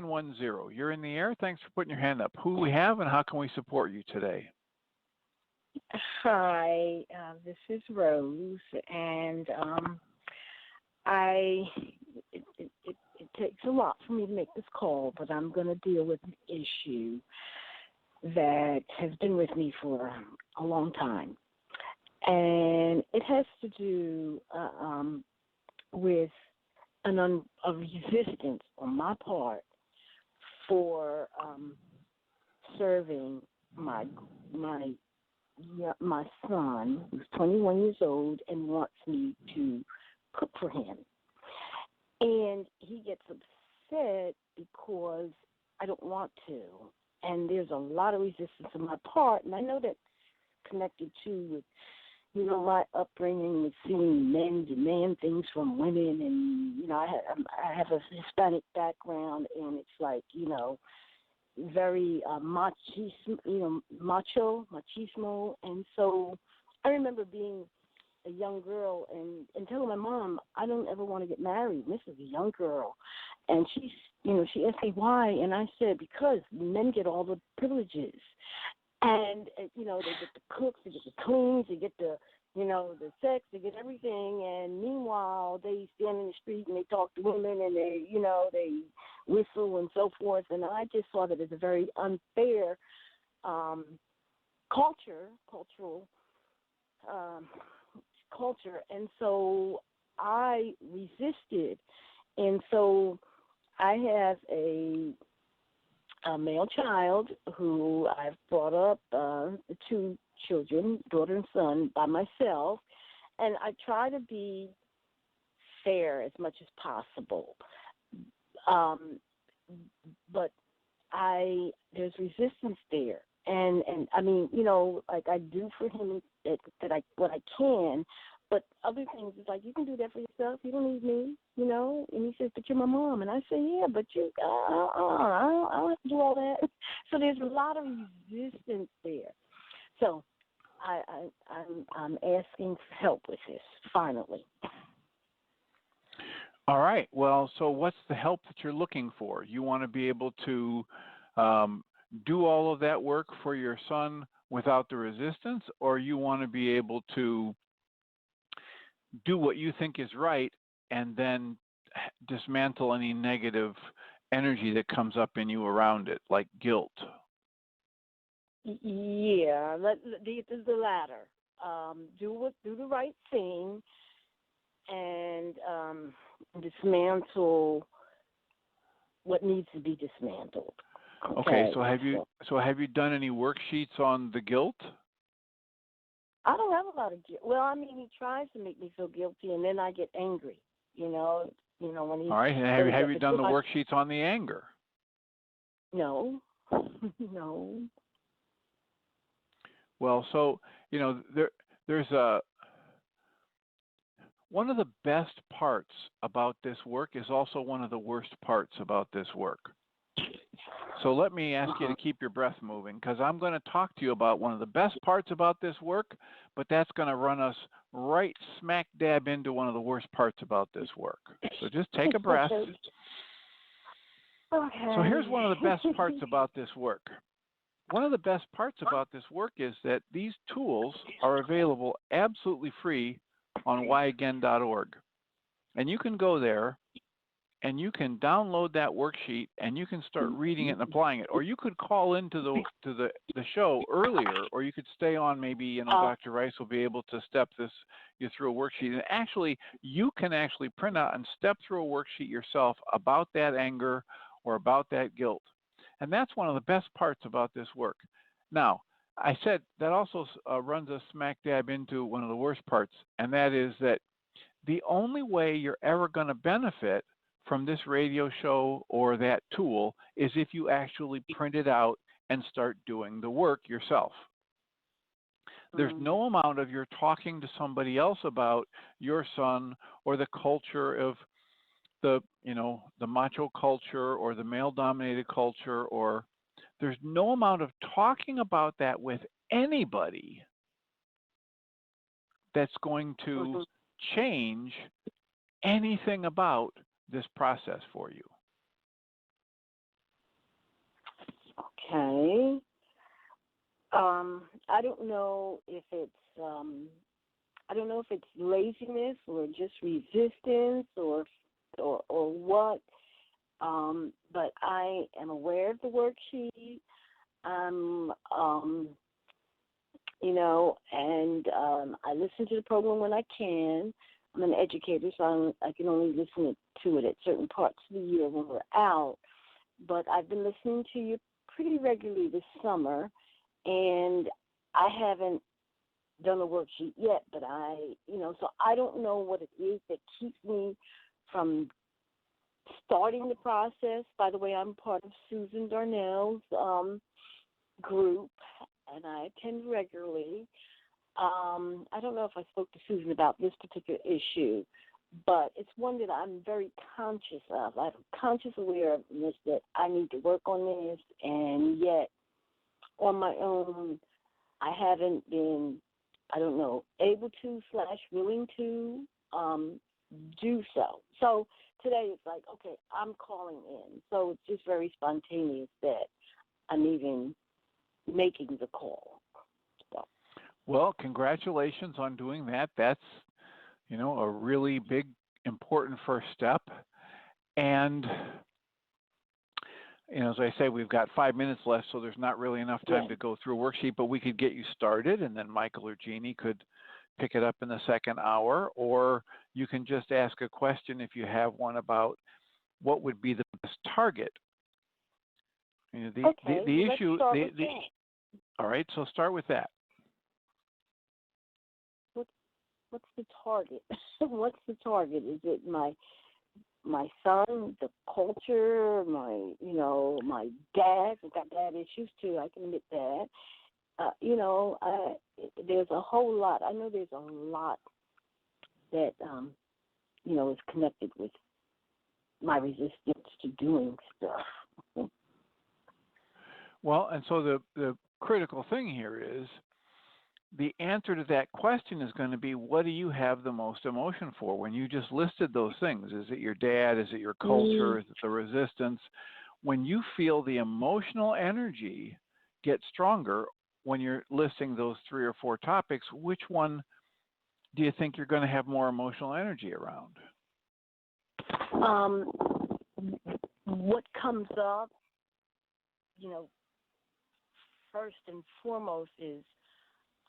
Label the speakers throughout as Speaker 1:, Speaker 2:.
Speaker 1: 910. You're in the air. Thanks for putting your hand up. Who do we have and how can we support you today?
Speaker 2: Hi, this is Rose, and I it takes a lot for me to make this call, but I'm going to deal with an issue that has been with me for a long time, and it has to do with a resistance on my part for serving my son, who's 21 years old, and wants me to cook for him. And he gets upset because I don't want to. And there's a lot of resistance on my part. And I know that's connected too with, my upbringing with seeing men demand things from women. And, I have a Hispanic background, and it's like, very machismo. And so I remember being a young girl and telling my mom, I don't ever want to get married. This is a young girl. And she asked me why, and I said, because men get all the privileges. And, they get the cooks, they get the cleans, they get the sex, they get everything. And meanwhile, they stand in the street and they talk to women and they whistle and so forth. And I just saw that as a very unfair culture. And so I resisted. And so I have a male child who I've brought up, two children, daughter and son, by myself, and I try to be fair as much as possible. But there's resistance there, and I mean, like I do for him what I can. But other things is like, you can do that for yourself. You don't need me, And he says, but you're my mom. And I say, yeah, but I don't have to do all that. So there's a lot of resistance there. So I'm asking for help with this, finally.
Speaker 1: All right. Well, so what's the help that you're looking for? You want to be able to do all of that work for your son without the resistance, or you want to be able to do what you think is right and then dismantle any negative energy that comes up in you around it, like guilt?
Speaker 2: Yeah, this is the latter. Do the right thing and dismantle what needs to be dismantled.
Speaker 1: Okay, so have you done any worksheets on the guilt?
Speaker 2: I don't have a lot of guilt. Well, I mean, he tries to make me feel guilty, and then I get angry. When he. All
Speaker 1: right, and have you done the worksheets on the anger?
Speaker 2: No, no.
Speaker 1: Well, so there's one of the best parts about this work is also one of the worst parts about this work. So let me ask you to keep your breath moving, because I'm going to talk to you about one of the best parts about this work, but that's going to run us right smack dab into one of the worst parts about this work. So just take a breath.
Speaker 2: Okay.
Speaker 1: So here's one of the best parts about this work. One of the best parts about this work is that these tools are available absolutely free on whyagain.org. And you can go there and you can download that worksheet and you can start reading it and applying it. Or you could call into the show earlier, or you could stay on. Maybe Dr. Rice will be able to step you through a worksheet. And actually, you can actually print out and step through a worksheet yourself about that anger or about that guilt. And that's one of the best parts about this work. Now, I said that also runs us smack dab into one of the worst parts, and that is that the only way you're ever going to benefit from this radio show or that tool is if you actually print it out and start doing the work yourself. There's no amount of your talking to somebody else about your son or the culture of the macho culture or the male-dominated culture, or there's no amount of talking about that with anybody that's going to change anything about this process for you.
Speaker 2: Okay. I don't know if it's laziness or just resistance or what. But I am aware of the worksheet. And I listen to the program when I can. I'm an educator, so I can only listen to it at certain parts of the year when we're out. But I've been listening to you pretty regularly this summer, and I haven't done a worksheet yet, but so I don't know what it is that keeps me from starting the process. By the way, I'm part of Susan Darnell's group, and I attend regularly. I don't know if I spoke to Susan about this particular issue, but it's one that I'm very conscious of. I have a conscious awareness that I need to work on this, and yet on my own, I haven't been, able to / willing to do so. So today it's like, okay, I'm calling in. So it's just very spontaneous that I'm even making the call. So.
Speaker 1: Well, congratulations on doing that. That's, a really big, important first step. And, as I say, we've got 5 minutes left, so there's not really enough time to go through a worksheet, but we could get you started, and then Michael or Jeannie could pick it up in the second hour, or you can just ask a question if you have one about what would be the best target. The issue. All right, so start with that.
Speaker 2: What's the target? What's the target? Is it my son, the culture, my dad? I've got dad issues too. I can admit that. There's a whole lot. I know there's a lot that is connected with my resistance to doing stuff.
Speaker 1: Well, and so the critical thing here is the answer to that question is going to be, what do you have the most emotion for? When you just listed those things, is it your dad? Is it your culture? Is it the resistance? When you feel the emotional energy get stronger when you're listing those 3 or 4 topics, which one do you think you're going to have more emotional energy around?
Speaker 2: What comes up, first and foremost is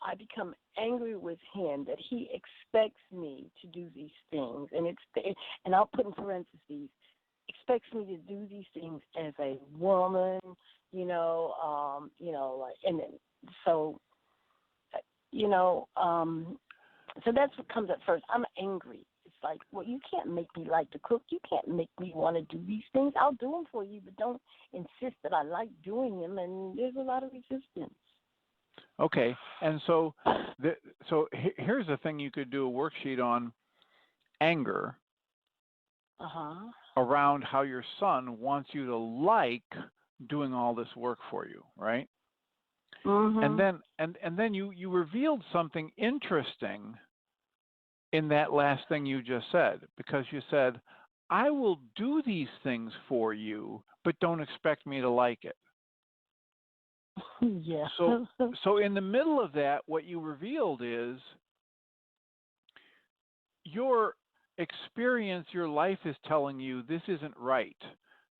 Speaker 2: I become angry with him that he expects me to do these things, and I'll put in parentheses, expects me to do these things as a woman, so that's what comes up first. I'm angry. It's like, well, you can't make me like to cook. You can't make me want to do these things. I'll do them for you, but don't insist that I like doing them. And there's a lot of resistance.
Speaker 1: Okay, and so here's the thing: you could do a worksheet on anger around how your son wants you to like doing all this work for you, right? And then you revealed something interesting in that last thing you just said, because you said, I will do these things for you, but don't expect me to like it.
Speaker 2: Yeah.
Speaker 1: So in the middle of that, what you revealed is your experience, your life is telling you this isn't right,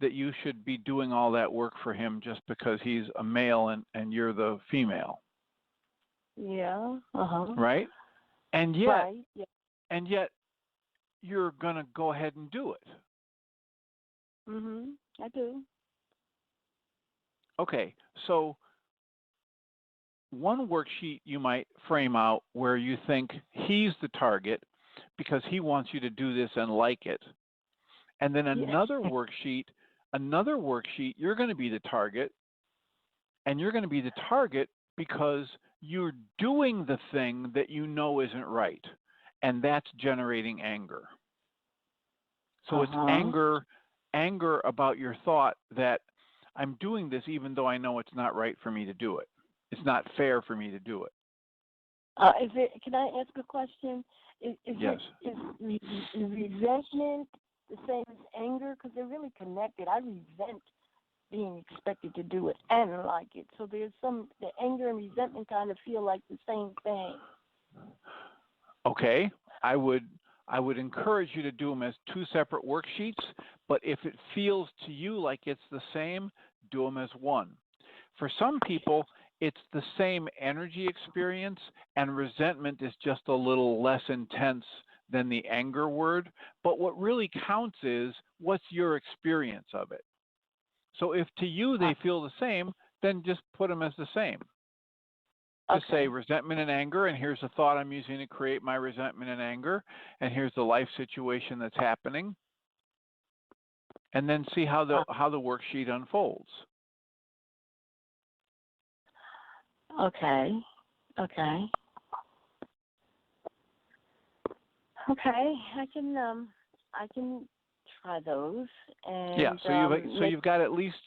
Speaker 1: that you should be doing all that work for him just because he's a male and you're the female.
Speaker 2: Yeah.
Speaker 1: Right? And yet,
Speaker 2: right. Yeah.
Speaker 1: And yet you're going to go ahead and do it.
Speaker 2: I do.
Speaker 1: Okay, so one worksheet you might frame out where you think he's the target because he wants you to do this and like it. And then another worksheet, you're going to be the target, and you're going to be the target because you're doing the thing that you know isn't right, and that's generating anger. So it's anger about your thought that I'm doing this even though I know it's not right for me to do it. It's not fair for me to do it.
Speaker 2: Can I ask a question?
Speaker 1: Yes.
Speaker 2: Is resentment the same as anger? Because they're really connected. I resent being expected to do it and like it. So there's the anger and resentment kind of feel like the same thing.
Speaker 1: Okay, I would encourage you to do them as two separate worksheets, but if it feels to you like it's the same, do them as one. For some people, it's the same energy experience, and resentment is just a little less intense than the anger word, but what really counts is what's your experience of it. So if to you they feel the same, then just put them as the same. Just say resentment and anger, and here's the thought I'm using to create my resentment and anger, and here's the life situation that's happening, and then see how the worksheet unfolds.
Speaker 2: Okay. I can try those. And
Speaker 1: yeah. So you got at least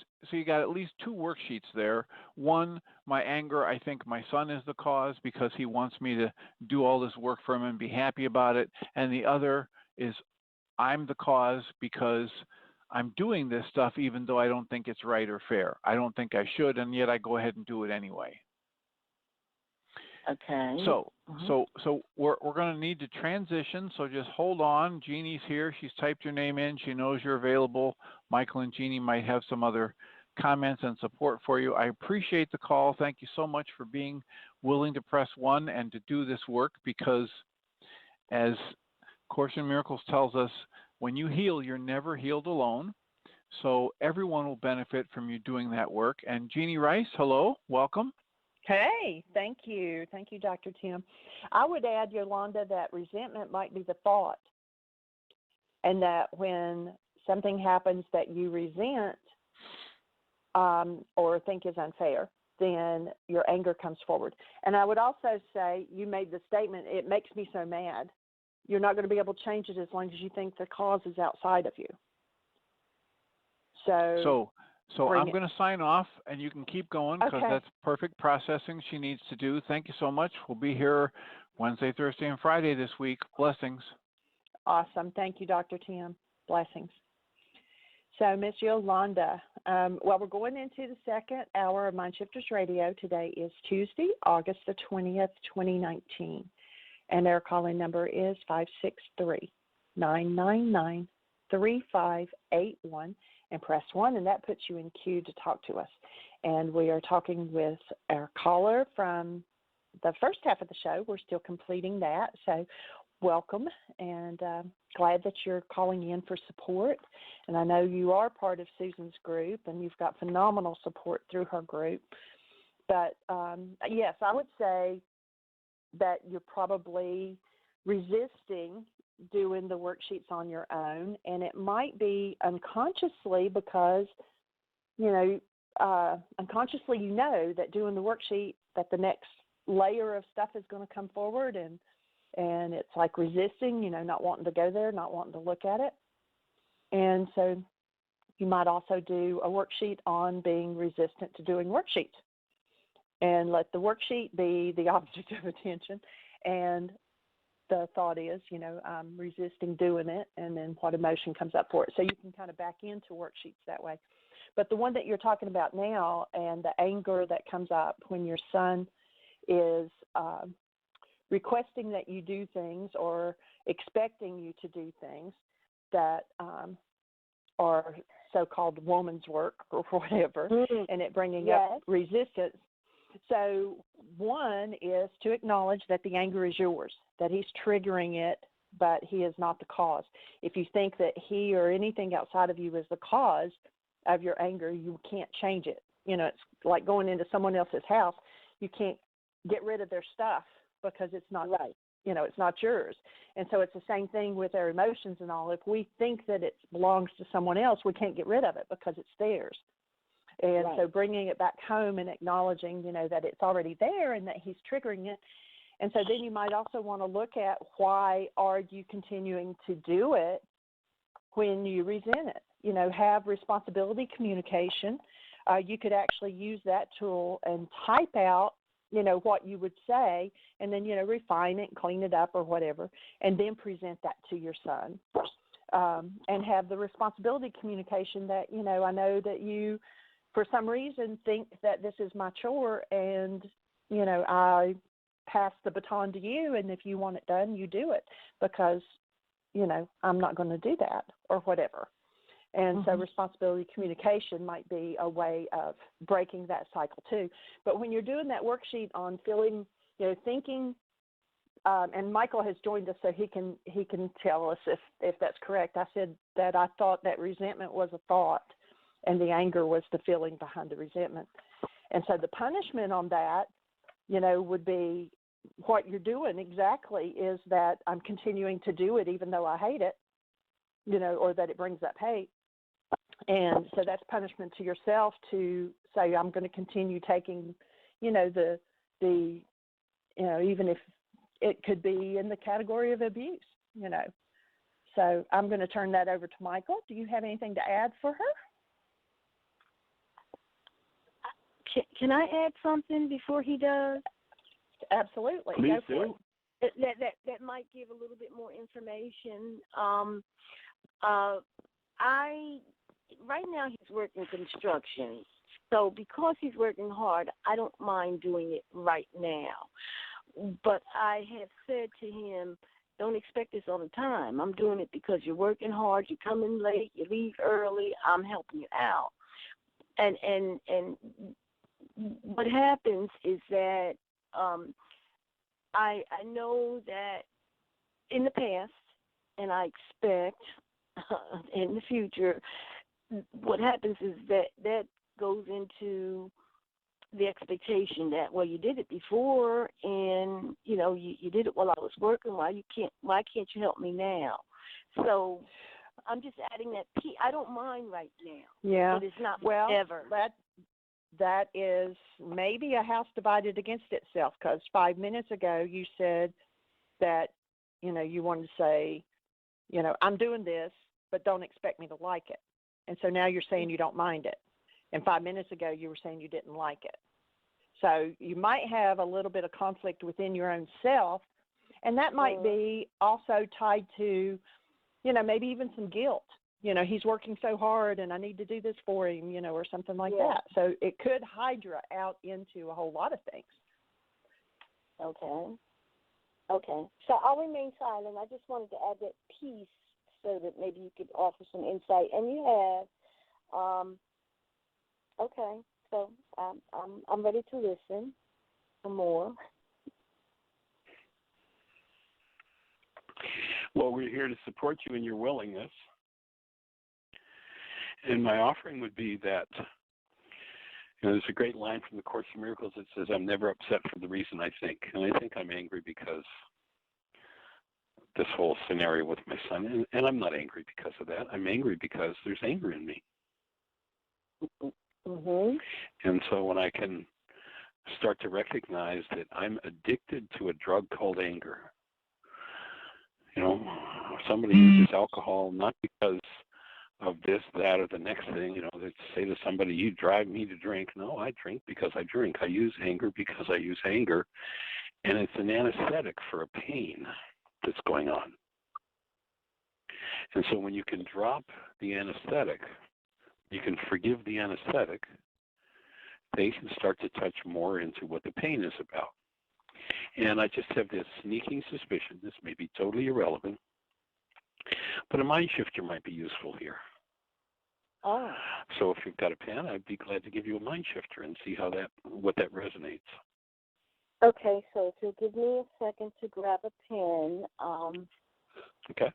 Speaker 1: two worksheets there. One, my anger. I think my son is the cause because he wants me to do all this work for him and be happy about it. And the other is I'm the cause because I'm doing this stuff even though I don't think it's right or fair. I don't think I should, and yet I go ahead and do it anyway.
Speaker 2: Okay.
Speaker 1: So we're going to need to transition. So just hold on. Jeannie's here. She's typed your name in. She knows you're available. Michael and Jeannie might have some other comments and support for you. I appreciate the call. Thank you so much for being willing to press 1 and to do this work, because as Course in Miracles tells us, when you heal, you're never healed alone. So everyone will benefit from you doing that work. And Jeannie Rice, hello, welcome.
Speaker 3: Hey, thank you. Thank you, Dr. Tim. I would add, Yolanda, that resentment might be the thought, and that when something happens that you resent or think is unfair, then your anger comes forward. And I would also say, you made the statement, it makes me so mad. You're not going to be able to change it as long as you think the cause is outside of you. So I'm going to sign off, and you can keep going, because that's perfect processing she needs to do. Thank you so much. We'll be here Wednesday, Thursday, and Friday this week. Blessings. Awesome. Thank you, Dr. Tim. Blessings. So, Miss Yolanda, we're going into the second hour of Mind Shifters Radio. Today is Tuesday, August the 20th, 2019. And our calling number is 563-999-3581. And press 1, and that puts you in queue to talk to us. And we are talking with our caller from the first half of the show. We're still completing that, so welcome, and glad that you're calling in for support. And I know you are part of Susan's group, and you've got phenomenal support through her group. But, yes, I would say that you're probably resisting doing the worksheets on your own, and it might be unconsciously because, unconsciously you know that doing the worksheet, that the next layer of stuff is going to come forward, and it's like resisting, not wanting to go there, not wanting to look at it. And so you might also do a worksheet on being resistant to doing worksheets, and let the worksheet be the object of attention, and the thought is, I'm resisting doing it, and then what emotion comes up for it. So you can kind of back into worksheets that way. But the one that you're talking about now, and the anger that comes up when your son is requesting that you do things or expecting you to do things that are so-called woman's work or whatever, and it bringing up resistance. So one is to acknowledge that the anger is yours, that he's triggering it, but he is not the cause. If you think that he or anything outside of you is the cause of your anger, you can't change it. It's like going into someone else's house. You can't get rid of their stuff because it's not right. It's not yours. And so it's the same thing with our emotions and all. If we think that it belongs to someone else, we can't get rid of it because it's theirs. And so bringing it back home and acknowledging, that it's already there and that he's triggering it. And so then you might also want to look at, why are you continuing to do it when you resent it? Have responsibility communication. You could actually use that tool and type out, what you would say, and then, refine it and clean it up or whatever, and then present that to your son. And have the responsibility communication that, I know that you for some reason think that this is my chore and, you know, I pass the baton to you, and if you want it done, you do it, because, you know, I'm not going to do that or whatever. And so responsibility communication might be a way of breaking that cycle too. But when you're doing that worksheet on feeling, you know, thinking, and Michael has joined us, so he can tell us if that's correct. I said that I thought that resentment was a thought and the anger was the feeling behind the resentment. And so the punishment on that, you know, would be what you're doing exactly is that I'm continuing to do it even though I hate it, you know, or that it brings up hate. And so that's punishment to yourself to say, I'm going to continue taking, you know, the you know, even if it could be in the category of abuse, you know. So I'm going to turn that over to Michael. Do you have anything to add for her?
Speaker 2: Can I add something before he does?
Speaker 3: Absolutely.
Speaker 4: Please do.
Speaker 2: That might give a little bit more information. Right now he's working construction, so because he's working hard, I don't mind doing it right now. But I have said to him, don't expect this all the time. I'm doing it because you're working hard, you come in late, you leave early, I'm helping you out. And what happens is that I know that in the past, and I expect in the future, what happens is that goes into the expectation that, well, you did it before, and you know you did it while I was working. Why can't you help me now? So I'm just adding that piece. I don't mind right now.
Speaker 3: Yeah,
Speaker 2: but it's not
Speaker 3: well,
Speaker 2: ever.
Speaker 3: That is maybe a house divided against itself, because 5 minutes ago you said that, you know, you wanted to say, you know, I'm doing this, but don't expect me to like it. And so now you're saying you don't mind it. And 5 minutes ago you were saying you didn't like it. So you might have a little bit of conflict within your own self, and that might be also tied to, you know, maybe even some guilt. You know, he's working so hard and I need to do this for him, you know, or something like that. So it could hydra out into a whole lot of things.
Speaker 2: Okay. So I'll remain silent. I just wanted to add that piece so that maybe you could offer some insight. And you have. Okay. So I'm ready to listen for more.
Speaker 4: Well, we're here to support you in your willingness. And my offering would be that, you know, there's a great line from the Course in Miracles that says, I'm never upset for the reason I think. And I think I'm angry because this whole scenario with my son. And I'm not angry because of that. I'm angry because there's anger in me.
Speaker 2: Mm-hmm.
Speaker 4: And so when I can start to recognize that I'm addicted to a drug called anger, you know, somebody uses alcohol not because of this, that, or the next thing, you know, they say to somebody, you drive me to drink. No, I drink because I drink. I use anger because I use anger. And it's an anesthetic for a pain that's going on. And so when you can drop the anesthetic, you can forgive the anesthetic, they can start to touch more into what the pain is about. And I just have this sneaking suspicion, this may be totally irrelevant, but a mind shifter might be useful here.
Speaker 2: Oh.
Speaker 4: So if you've got a pen, I'd be glad to give you a mind shifter and see what that resonates.
Speaker 2: Okay, so if you'll give me a second to grab a pen,
Speaker 4: okay.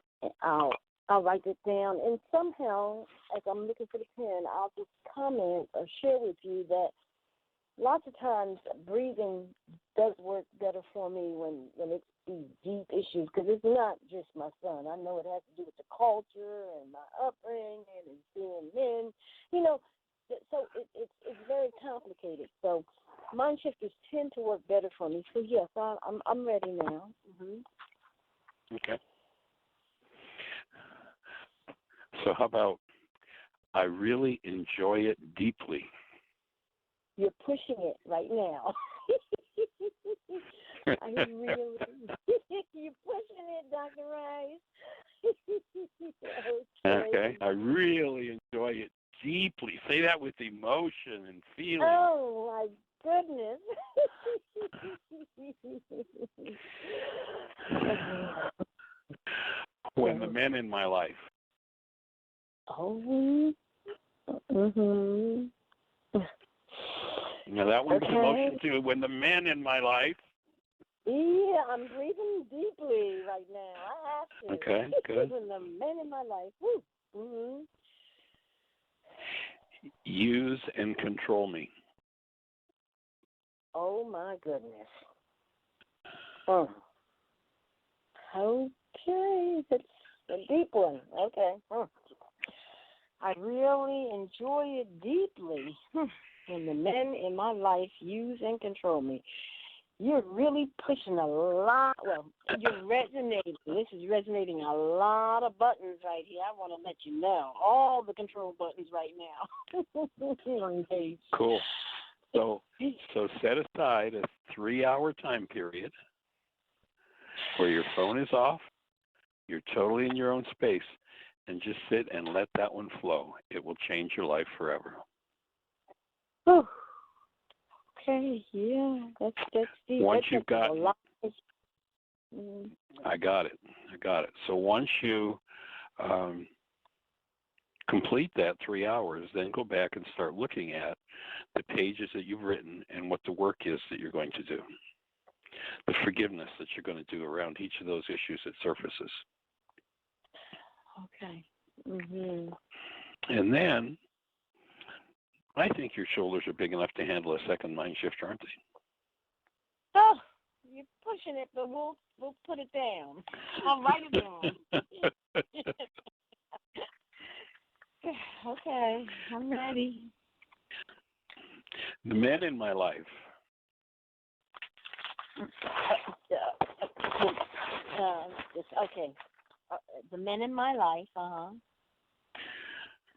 Speaker 2: I'll write it down. And somehow, as I'm looking for the pen, I'll just comment or share with you that lots of times breathing does work better for me when it's these deep issues, because it's not just my son. I know it has to do with the culture and my upbringing and seeing men, you know, so it's very complicated. So mind shifters tend to work better for me. So yes, I'm ready now. Mm-hmm.
Speaker 4: Okay. So how about I really enjoy it deeply?
Speaker 2: You're pushing it right now. I really, you're pushing it, Dr. Rice.
Speaker 4: Okay. I really enjoy it deeply. Say that with emotion and feeling.
Speaker 2: Oh my goodness.
Speaker 4: When the men in my life.
Speaker 2: Oh. Mhm.
Speaker 4: Now that one's emotion too. When the men in my life.
Speaker 2: Yeah, I'm breathing deeply right now. I have to.
Speaker 4: Okay, good.
Speaker 2: When the men in my life. Woo. Mhm.
Speaker 4: Use and control me.
Speaker 2: Oh my goodness. Oh. Okay, that's a deep one. Okay. I really enjoy it deeply when the men in my life use and control me. You're really pushing a lot. Well, you're resonating. This is resonating a lot of buttons right here. I want to let you know. All the control buttons right now. You're engaged.
Speaker 4: Cool. So set aside a 3-hour time period where your phone is off, you're totally in your own space, and just sit and let that one flow. It will change your life forever.
Speaker 2: Whew. Okay, yeah, that's deep.
Speaker 4: Once you've got,
Speaker 2: a lot.
Speaker 4: I got it. So once you complete that 3 hours, then go back and start looking at the pages that you've written and what the work is that you're going to do. The forgiveness that you're going to do around each of those issues that surfaces.
Speaker 2: Okay. Mhm.
Speaker 4: And then I think your shoulders are big enough to handle a second mind shift, aren't they?
Speaker 2: Oh, you're pushing it, but we'll put it down. I'll write it down. Okay, I'm ready.
Speaker 4: The men in my life.
Speaker 2: Okay. The men in my life,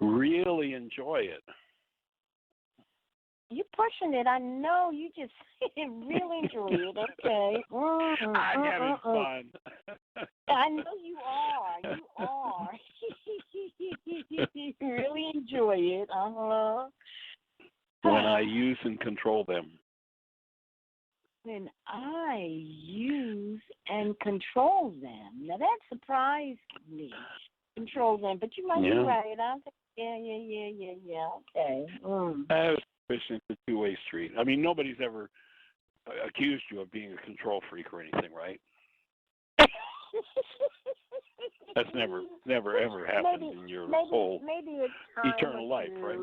Speaker 4: Really enjoy it.
Speaker 2: You're pushing it. I know you just really enjoy it. Okay.
Speaker 4: I'm having fun.
Speaker 2: I know you are. You really enjoy it.
Speaker 4: When I use and control them.
Speaker 2: When I use and control them. Now that surprised me. Control them, but you might be right. Yeah. Okay.
Speaker 4: I was pushing it's a two-way street. I mean, nobody's ever accused you of being a control freak or anything, right? That's never ever happened in your whole eternal life, right?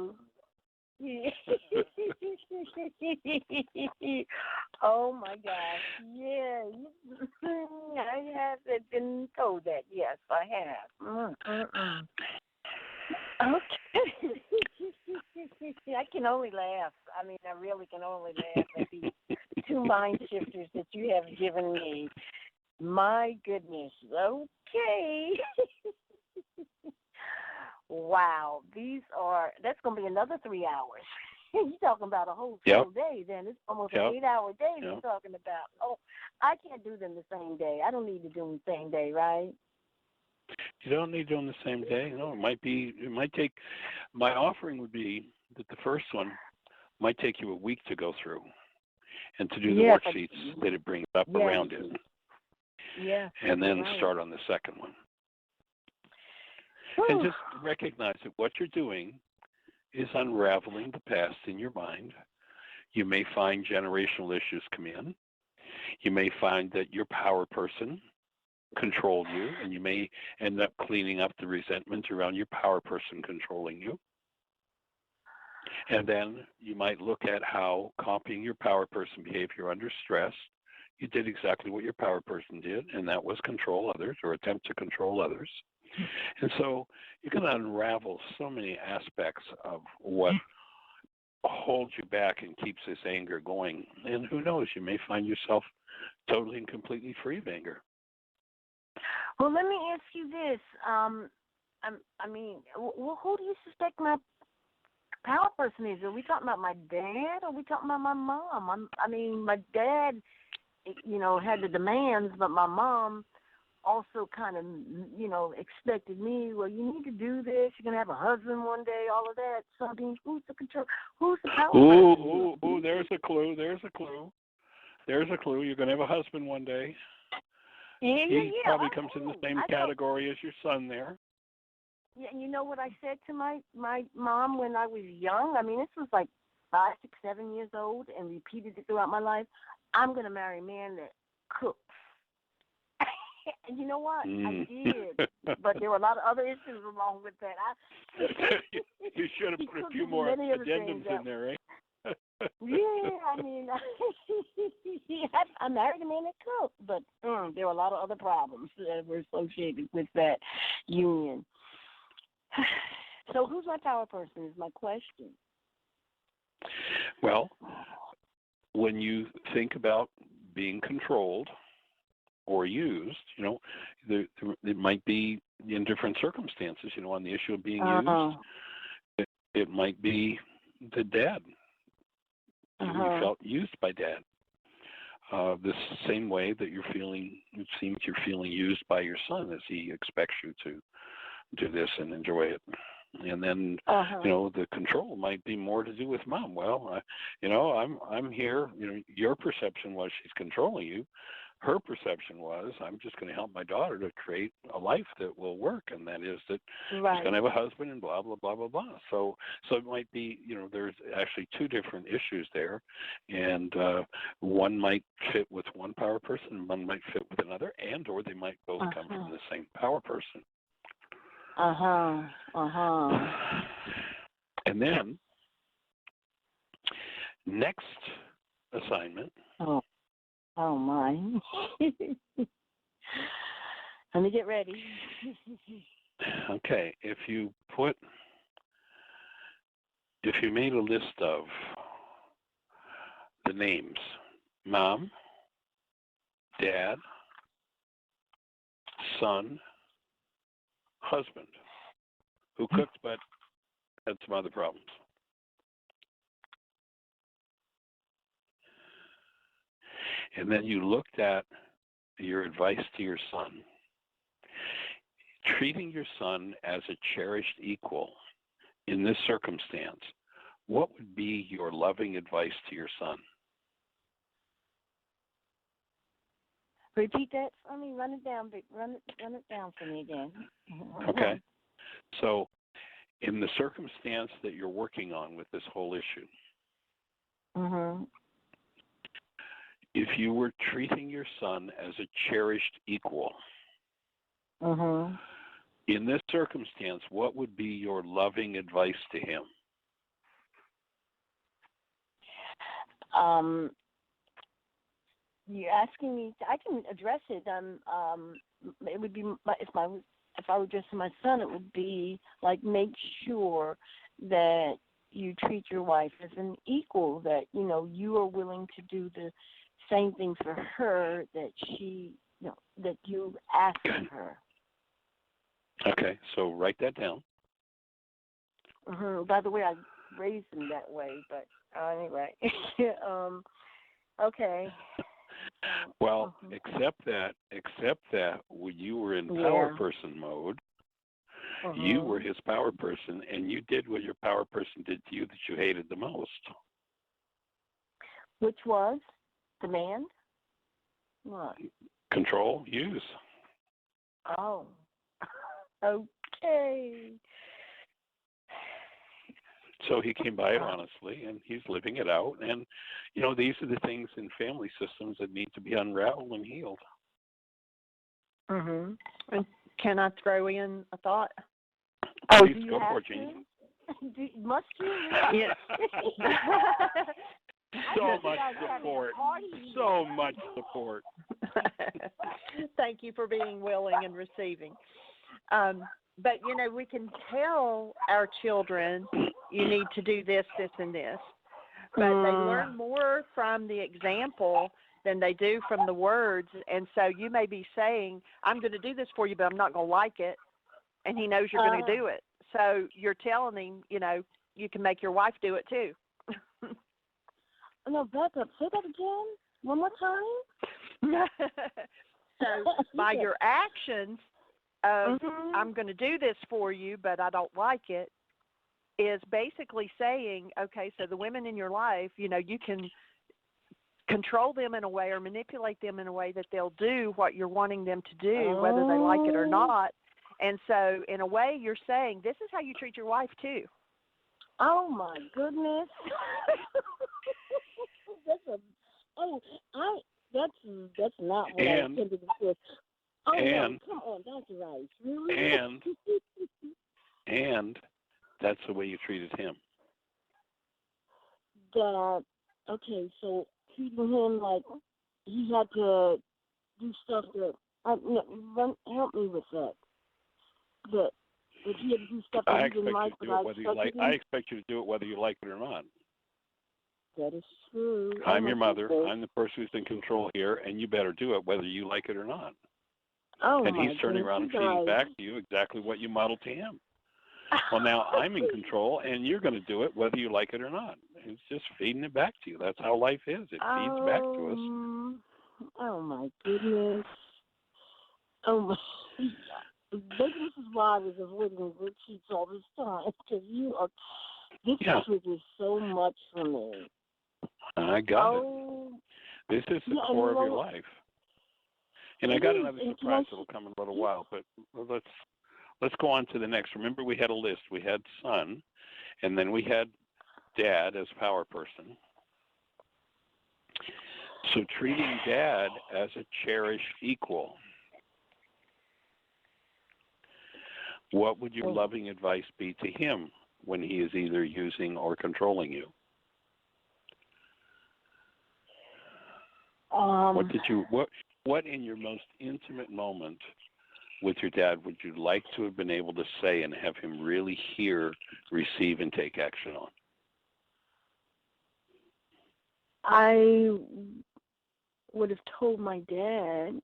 Speaker 2: Yeah. Oh my gosh! Yeah, I have been told that. Yes, I have. Okay. I can only laugh. I mean, I really can only laugh at these two mind shifters that you have given me. My goodness. Okay. Wow. That's going to be another 3 hours. You're talking about a whole full day then. It's almost an 8-hour day we're talking about. Oh, I can't do them the same day. I don't need to do them the same day, right?
Speaker 4: You don't need to do them the same day. No, it might take, my offering would be that the first one might take you a week to go through and to do the worksheets that it brings up around it.
Speaker 2: Yeah.
Speaker 4: And then start on the second one. And just recognize that what you're doing is unraveling the past in your mind. You may find generational issues come in. You may find that your power person controlled you, and you may end up cleaning up the resentment around your power person controlling you. And then you might look at how copying your power person behavior under stress, you did exactly what your power person did, and that was control others or attempt to control others. And so you can unravel so many aspects of what holds you back and keeps this anger going. And who knows, you may find yourself totally and completely free of anger.
Speaker 2: Well, let me ask you this. Who do you suspect my power person is? Are we talking about my dad or are we talking about my mom? My dad, had the demands, but my mom also kind of, expected me, well, you need to do this. You're going to have a husband one day, all of that. So, I mean, who's the power person?
Speaker 4: Ooh, there's a clue. There's a clue. You're going to have a husband one day. He probably comes in the same category as your son there.
Speaker 2: Yeah, and you know what I said to my mom when I was young? I mean, this was like 5, 6, 7 years old, and repeated it throughout my life. I'm going to marry a man that cooks. And you know what? I did. But there were a lot of other issues along with that.
Speaker 4: You should have put a few more addendums in there, right?
Speaker 2: Yeah, I mean, I married a man that cooked, but there were a lot of other problems that were associated with that union. So who's my power person is my question.
Speaker 4: Well, when you think about being controlled or used, it might be in different circumstances, on the issue of being used. It might be the dad. You felt used by dad. This same way that it seems you're feeling used by your son as he expects you to do this and enjoy it. And then, the control might be more to do with mom. Well, I'm here. Your perception was she's controlling you. Her perception was, I'm just going to help my daughter to create a life that will work, and that is that she's going to have a husband and blah, blah, blah, blah, blah. So it might be, there's actually two different issues there, and one might fit with one power person, and one might fit with another, and or they might both come from the same power person. And then, next assignment.
Speaker 2: Oh my. Let me get ready.
Speaker 4: Okay, if you made a list of the names, mom, dad, son, husband, who cooked but had some other problems. And then you looked at your advice to your son. Treating your son as a cherished equal in this circumstance, what would be your loving advice to your son?
Speaker 2: Repeat that for me. Run it down for me again.
Speaker 4: Okay. So, in the circumstance that you're working on with this whole issue, if you were treating your son as a cherished equal, in this circumstance, what would be your loving advice to him?
Speaker 2: You're asking me. I can address it. It would be if I were addressing my son, it would be like make sure that you treat your wife as an equal. That you are willing to do the same thing for her that she, that you ask of her.
Speaker 4: Okay, so write that down.
Speaker 2: By the way, I raised him that way, but anyway. Okay.
Speaker 4: Well, except that when you were in power person mode, you were his power person, and you did what your power person did to you that you hated the most.
Speaker 2: Which was? Demand? What?
Speaker 4: Control, use.
Speaker 2: Oh. Okay.
Speaker 4: So he came by it honestly, and he's living it out. And, these are the things in family systems that need to be unraveled and healed.
Speaker 3: And can I throw in a thought?
Speaker 4: Please go for it, Jeannie.
Speaker 2: Must you?
Speaker 3: Yes.
Speaker 4: So much support.
Speaker 3: Thank you for being willing and receiving. But, we can tell our children, you need to do this, this, and this. But they learn more from the example than they do from the words. And so you may be saying, I'm going to do this for you, but I'm not going to like it. And he knows you're going to do it. So you're telling him, you can make your wife do it too.
Speaker 2: No, back up. Say that again. One more time.
Speaker 3: So by your actions of
Speaker 2: Mhm.
Speaker 3: I'm going to do this for you, but I don't like it, is basically saying, okay, so the women in your life, you know, you can control them in a way or manipulate them in a way that they'll do what you're wanting them to do, whether they like it or not. And so in a way you're saying this is how you treat your wife too.
Speaker 2: Oh my goodness. That's not what I intended to say. Oh no, come on, Dr. Rice, really?
Speaker 4: And that's the way you treated him.
Speaker 2: That okay, so treating him like he had to do stuff that help me with that. That he had to do stuff that he didn't like, but
Speaker 4: I expect you to do it whether you like it or not.
Speaker 2: That is true.
Speaker 4: I'm your mother. I'm the person who's in control here, and you better do it whether you like it or not.
Speaker 2: Oh,
Speaker 4: and he's turning around and feeding back to you exactly what you modeled to him. Well, now I'm in control, and you're going to do it whether you like it or not. It's just feeding it back to you. That's how life is. It feeds back to us.
Speaker 2: Oh, my goodness. Oh, my. Maybe this is why I was avoiding worksheets all this time, because this triggers so much for me.
Speaker 4: I got it. This is the core of your life. And I got another surprise that'll come in a little while, but let's go on to the next. Remember, we had a list. We had son, and then we had dad as power person. So treating dad as a cherished equal. What would your loving advice be to him when he is either using or controlling you? What in your most intimate moment with your dad would you like to have been able to say and have him really hear, receive, and take action on?
Speaker 2: I would have told my dad,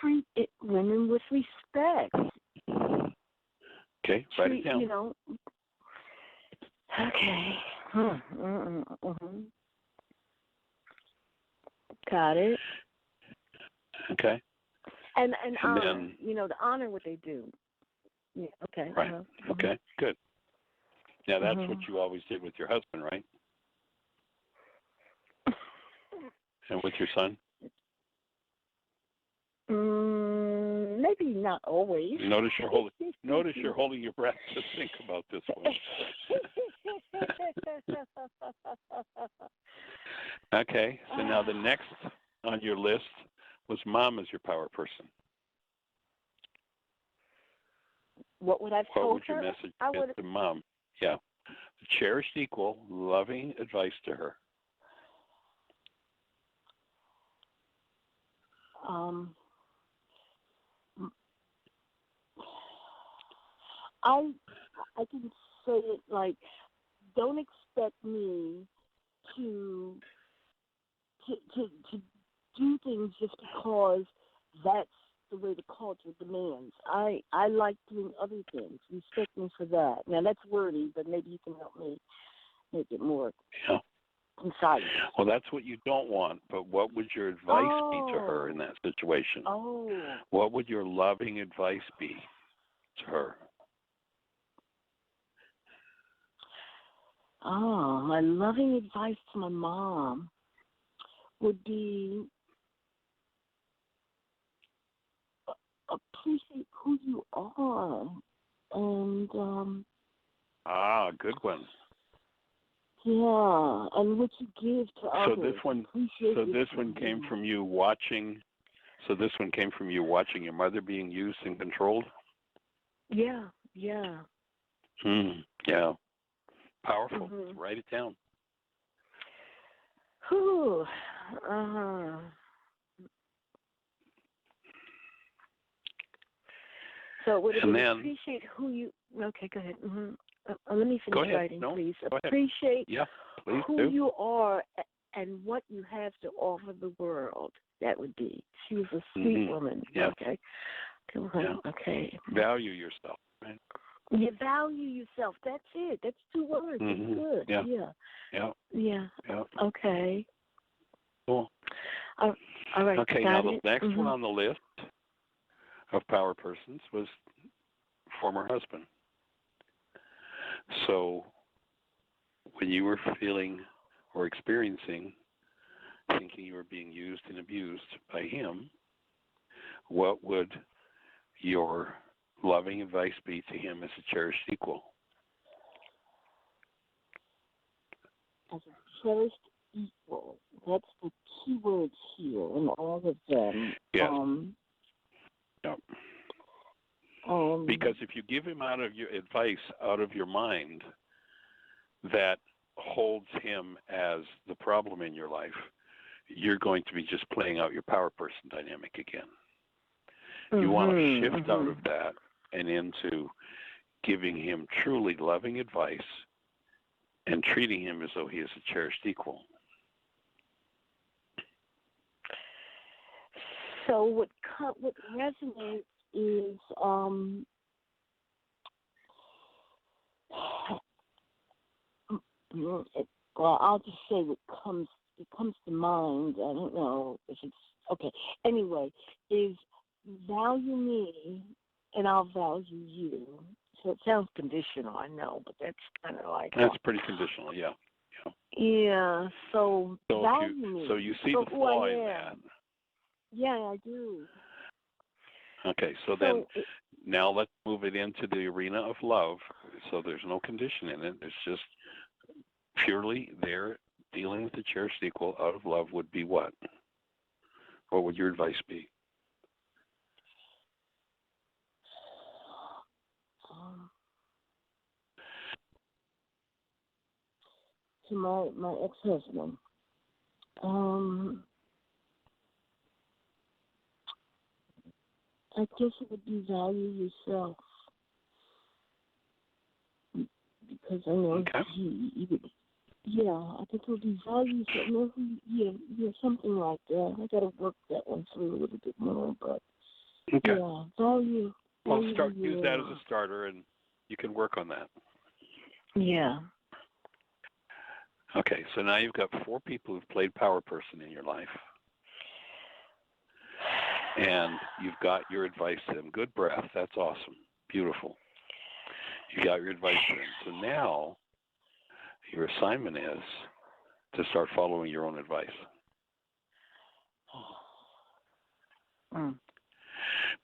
Speaker 2: treat women with respect.
Speaker 4: Okay, write it down.
Speaker 2: You know. Okay. Got it.
Speaker 4: Okay.
Speaker 2: And honor, then, to honor what they do. Yeah. Okay.
Speaker 4: Right. Okay. Good. Now that's what you always did with your husband, right? And with your son?
Speaker 2: Maybe not always.
Speaker 4: Notice you're holding your breath to think about this one. Okay, so now the next on your list was mom as your power person.
Speaker 2: What would I tell her?
Speaker 4: What would your message be to mom? Yeah, cherished equal, loving advice to her.
Speaker 2: I can say it like, don't expect me to do things just because that's the way the culture demands. I like doing other things. Respect me for that. Now that's wordy, but maybe you can help me make it more concise.
Speaker 4: Well, that's what you don't want, but what would your advice be to her in that situation? What would your loving advice be to her?
Speaker 2: My loving advice to my mom would be appreciate who you are, and
Speaker 4: good one.
Speaker 2: Yeah, and what you give to others.
Speaker 4: This one came from you watching. So this one came from you watching your mother being used and controlled.
Speaker 2: Yeah.
Speaker 4: Yeah. Powerful. Write it down.
Speaker 2: Whew. So would it appreciate who you? Okay, go ahead. Let me finish writing, please. Appreciate who you are and what you have to offer the world. That would be. She was a sweet woman.
Speaker 4: Yeah.
Speaker 2: Okay. Okay.
Speaker 4: Value yourself. Right?
Speaker 2: You value yourself. That's it. That's 2 words. That's good. Yeah.
Speaker 4: Yeah.
Speaker 2: Okay.
Speaker 4: Cool.
Speaker 2: All right.
Speaker 4: Okay, now the next one on the list of power persons was former husband. So when you were feeling or experiencing, thinking you were being used and abused by him, what would your loving advice be to him as a cherished equal?
Speaker 2: As a cherished equal. That's the key words here in all of them.
Speaker 4: Yes. Yep. Because if you give him out of your advice out of your mind that holds him as the problem in your life, you're going to be just playing out your power person dynamic again. You want to shift out of that and into giving him truly loving advice and treating him as though he is a cherished equal.
Speaker 2: So what resonates is well, I'll just say what comes to mind. I don't know if it's okay. Anyway, is value me and I'll value you. So it sounds conditional, I know, but that's kind of like
Speaker 4: that's pretty conditional, yeah.
Speaker 2: Yeah. So value me.
Speaker 4: So you see the flaw in that.
Speaker 2: Yeah, I do.
Speaker 4: Okay, so then now let's move it into the arena of love. So there's no condition in it. It's just purely there dealing with the cherished equal out of love would be what? What would your advice be?
Speaker 2: To my ex-husband. I guess it would be value yourself. Because I know he would, yeah, I think it would be value yourself. Yeah, something like that. I got to work that one through a little bit more, but yeah, value.
Speaker 4: Well, use that as a starter, and you can work on that.
Speaker 2: Yeah.
Speaker 4: Okay, so now you've got 4 people who've played power person in your life. And you've got your advice to them. Good breath. That's awesome. Beautiful. You got your advice to them. So now your assignment is to start following your own advice.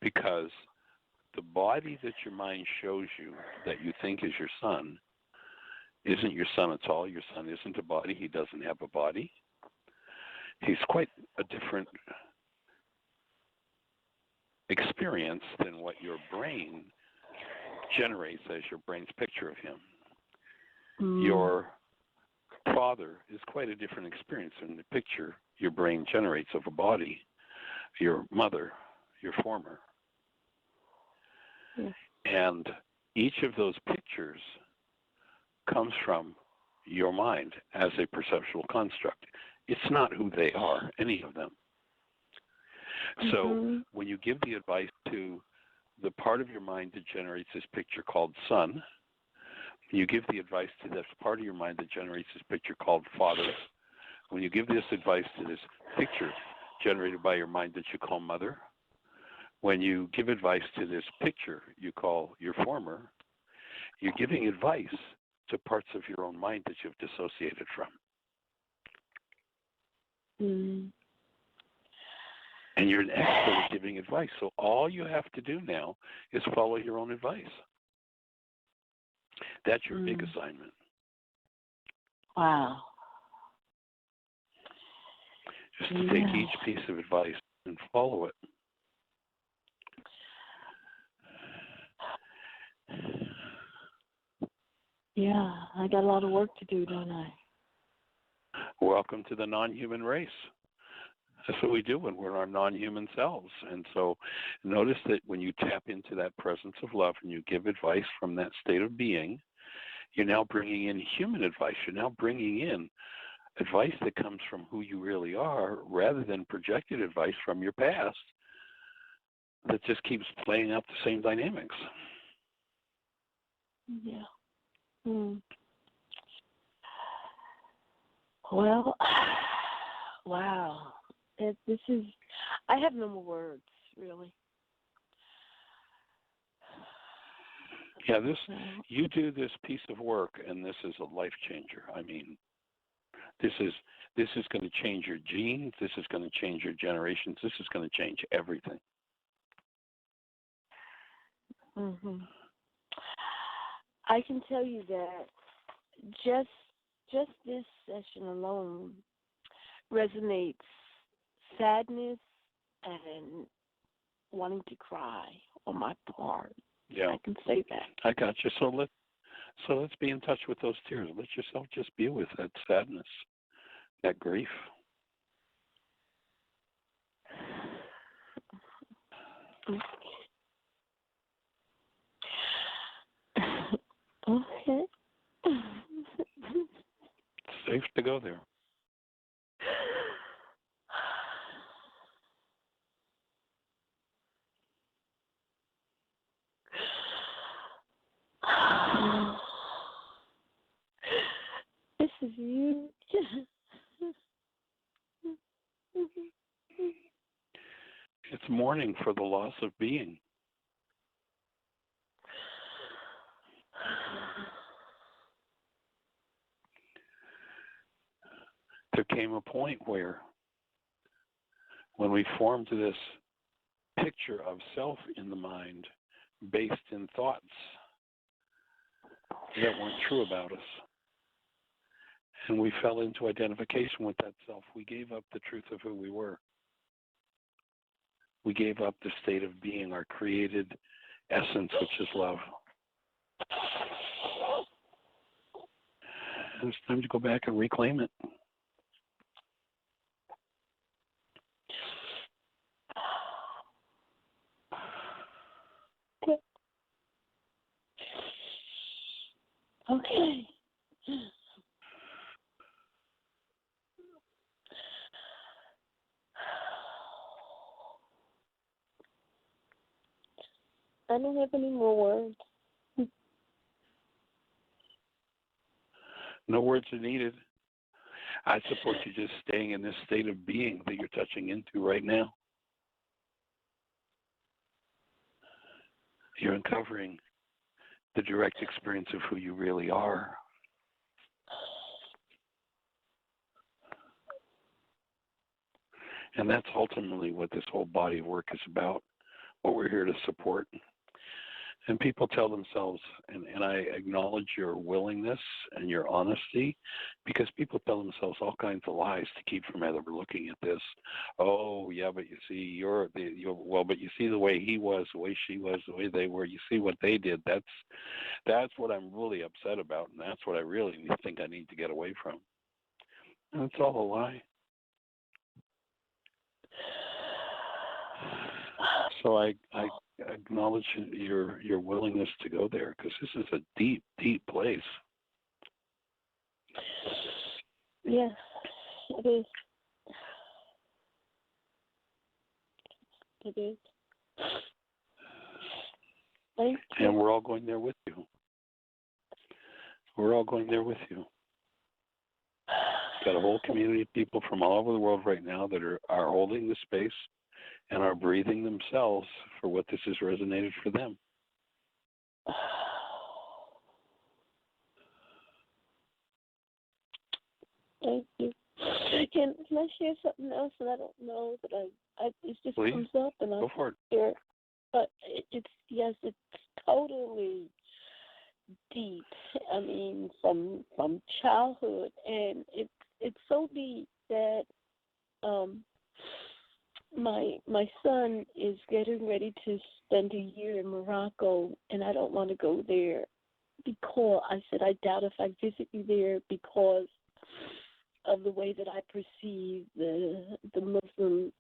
Speaker 4: Because the body that your mind shows you that you think is your son isn't your son at all. Your son isn't a body. He doesn't have a body. He's quite a different experience than what your brain generates as your brain's picture of him. Your father is quite a different experience than the picture your brain generates of a body. Your mother, your former.
Speaker 2: Yes.
Speaker 4: And each of those pictures comes from your mind as a perceptual construct. It's not who they are, any of them. So when you give the advice to the part of your mind that generates this picture called son, you give the advice to this part of your mind that generates this picture called father, when you give this advice to this picture generated by your mind that you call mother, when you give advice to this picture you call your former, you're giving advice to parts of your own mind that you've dissociated from. And you're an expert at giving advice. So all you have to do now is follow your own advice. That's your big assignment.
Speaker 2: Wow.
Speaker 4: Just to take each piece of advice and follow it.
Speaker 2: Yeah, I got a lot of work to do, don't I?
Speaker 4: Welcome to the non-human race. That's what we do when we're our non-human selves. And so notice that when you tap into that presence of love and you give advice from that state of being, you're now bringing in human advice. You're now bringing in advice that comes from who you really are rather than projected advice from your past that just keeps playing out the same dynamics.
Speaker 2: Yeah. Well, Wow. This is, I have no more words, really.
Speaker 4: Yeah, you do this piece of work, and this is a life changer. I mean, this is going to change your genes. This is going to change your generations. This is going to change everything.
Speaker 2: Mhm. I can tell you that just this session alone resonates sadness and wanting to cry on my part.
Speaker 4: Yeah,
Speaker 2: I can say that.
Speaker 4: I got you. So let's be in touch with those tears. Let yourself just be with that sadness, that grief.
Speaker 2: Okay.
Speaker 4: It's safe to go there.
Speaker 2: This is you.
Speaker 4: It's mourning for the loss of being. There came a point where, when we formed this picture of self in the mind based in thoughts that weren't true about us, and we fell into identification with that self, we gave up the truth of who we were. We gave up the state of being, our created essence, which is love. And it's time to go back and reclaim it.
Speaker 2: Okay. I don't have any more words.
Speaker 4: No words are needed. I support you just staying in this state of being that you're touching into right now. You're uncovering the direct experience of who you really are. And that's ultimately what this whole body of work is about, what we're here to support. And people tell themselves, and I acknowledge your willingness and your honesty, because people tell themselves all kinds of lies to keep from ever looking at this. Oh, yeah, but you see, but you see the way he was, the way she was, the way they were. You see what they did. That's what I'm really upset about, and that's what I really think I need to get away from. And it's all a lie. So I acknowledge your willingness to go there, because this is a deep, deep place.
Speaker 2: Yes, it is. It is. Thank you.
Speaker 4: And we're all going there with you. We're all going there with you. Got a whole community of people from all over the world right now that are holding the space and are breathing themselves for what this has resonated for them.
Speaker 2: Thank you. Can I share something else that I don't know that it just
Speaker 4: Please,
Speaker 2: comes up and I
Speaker 4: go for it.
Speaker 2: share? But it's totally deep. I mean, from childhood, and it's so deep that my son is getting ready to spend a year in Morocco, and I don't want to go there because I said I doubt if I visit you there because of the way that I perceive the Muslim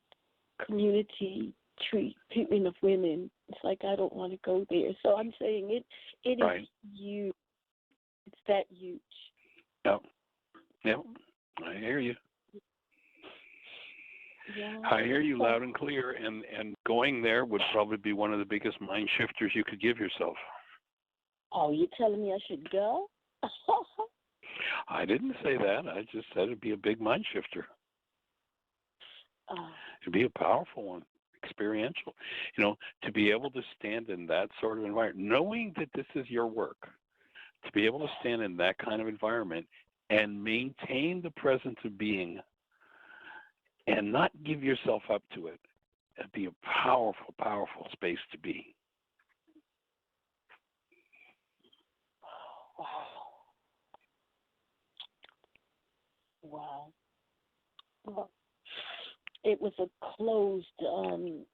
Speaker 2: community treatment of women. It's like I don't want to go there. So I'm saying it
Speaker 4: Right.
Speaker 2: is huge. It's that huge.
Speaker 4: Yep. I hear you.
Speaker 2: Yeah.
Speaker 4: I hear you loud and clear, and going there would probably be one of the biggest mind shifters you could give yourself.
Speaker 2: Oh, you're telling me I should go?
Speaker 4: I didn't say that. I just said it'd be a big mind shifter. It'd be a powerful one, experiential. You know, to be able to stand in that sort of environment, knowing that this is your work, to be able to stand in that kind of environment and maintain the presence of being and not give yourself up to it, it'd be a powerful, powerful space to be.
Speaker 2: Wow. Well, it was a closed, it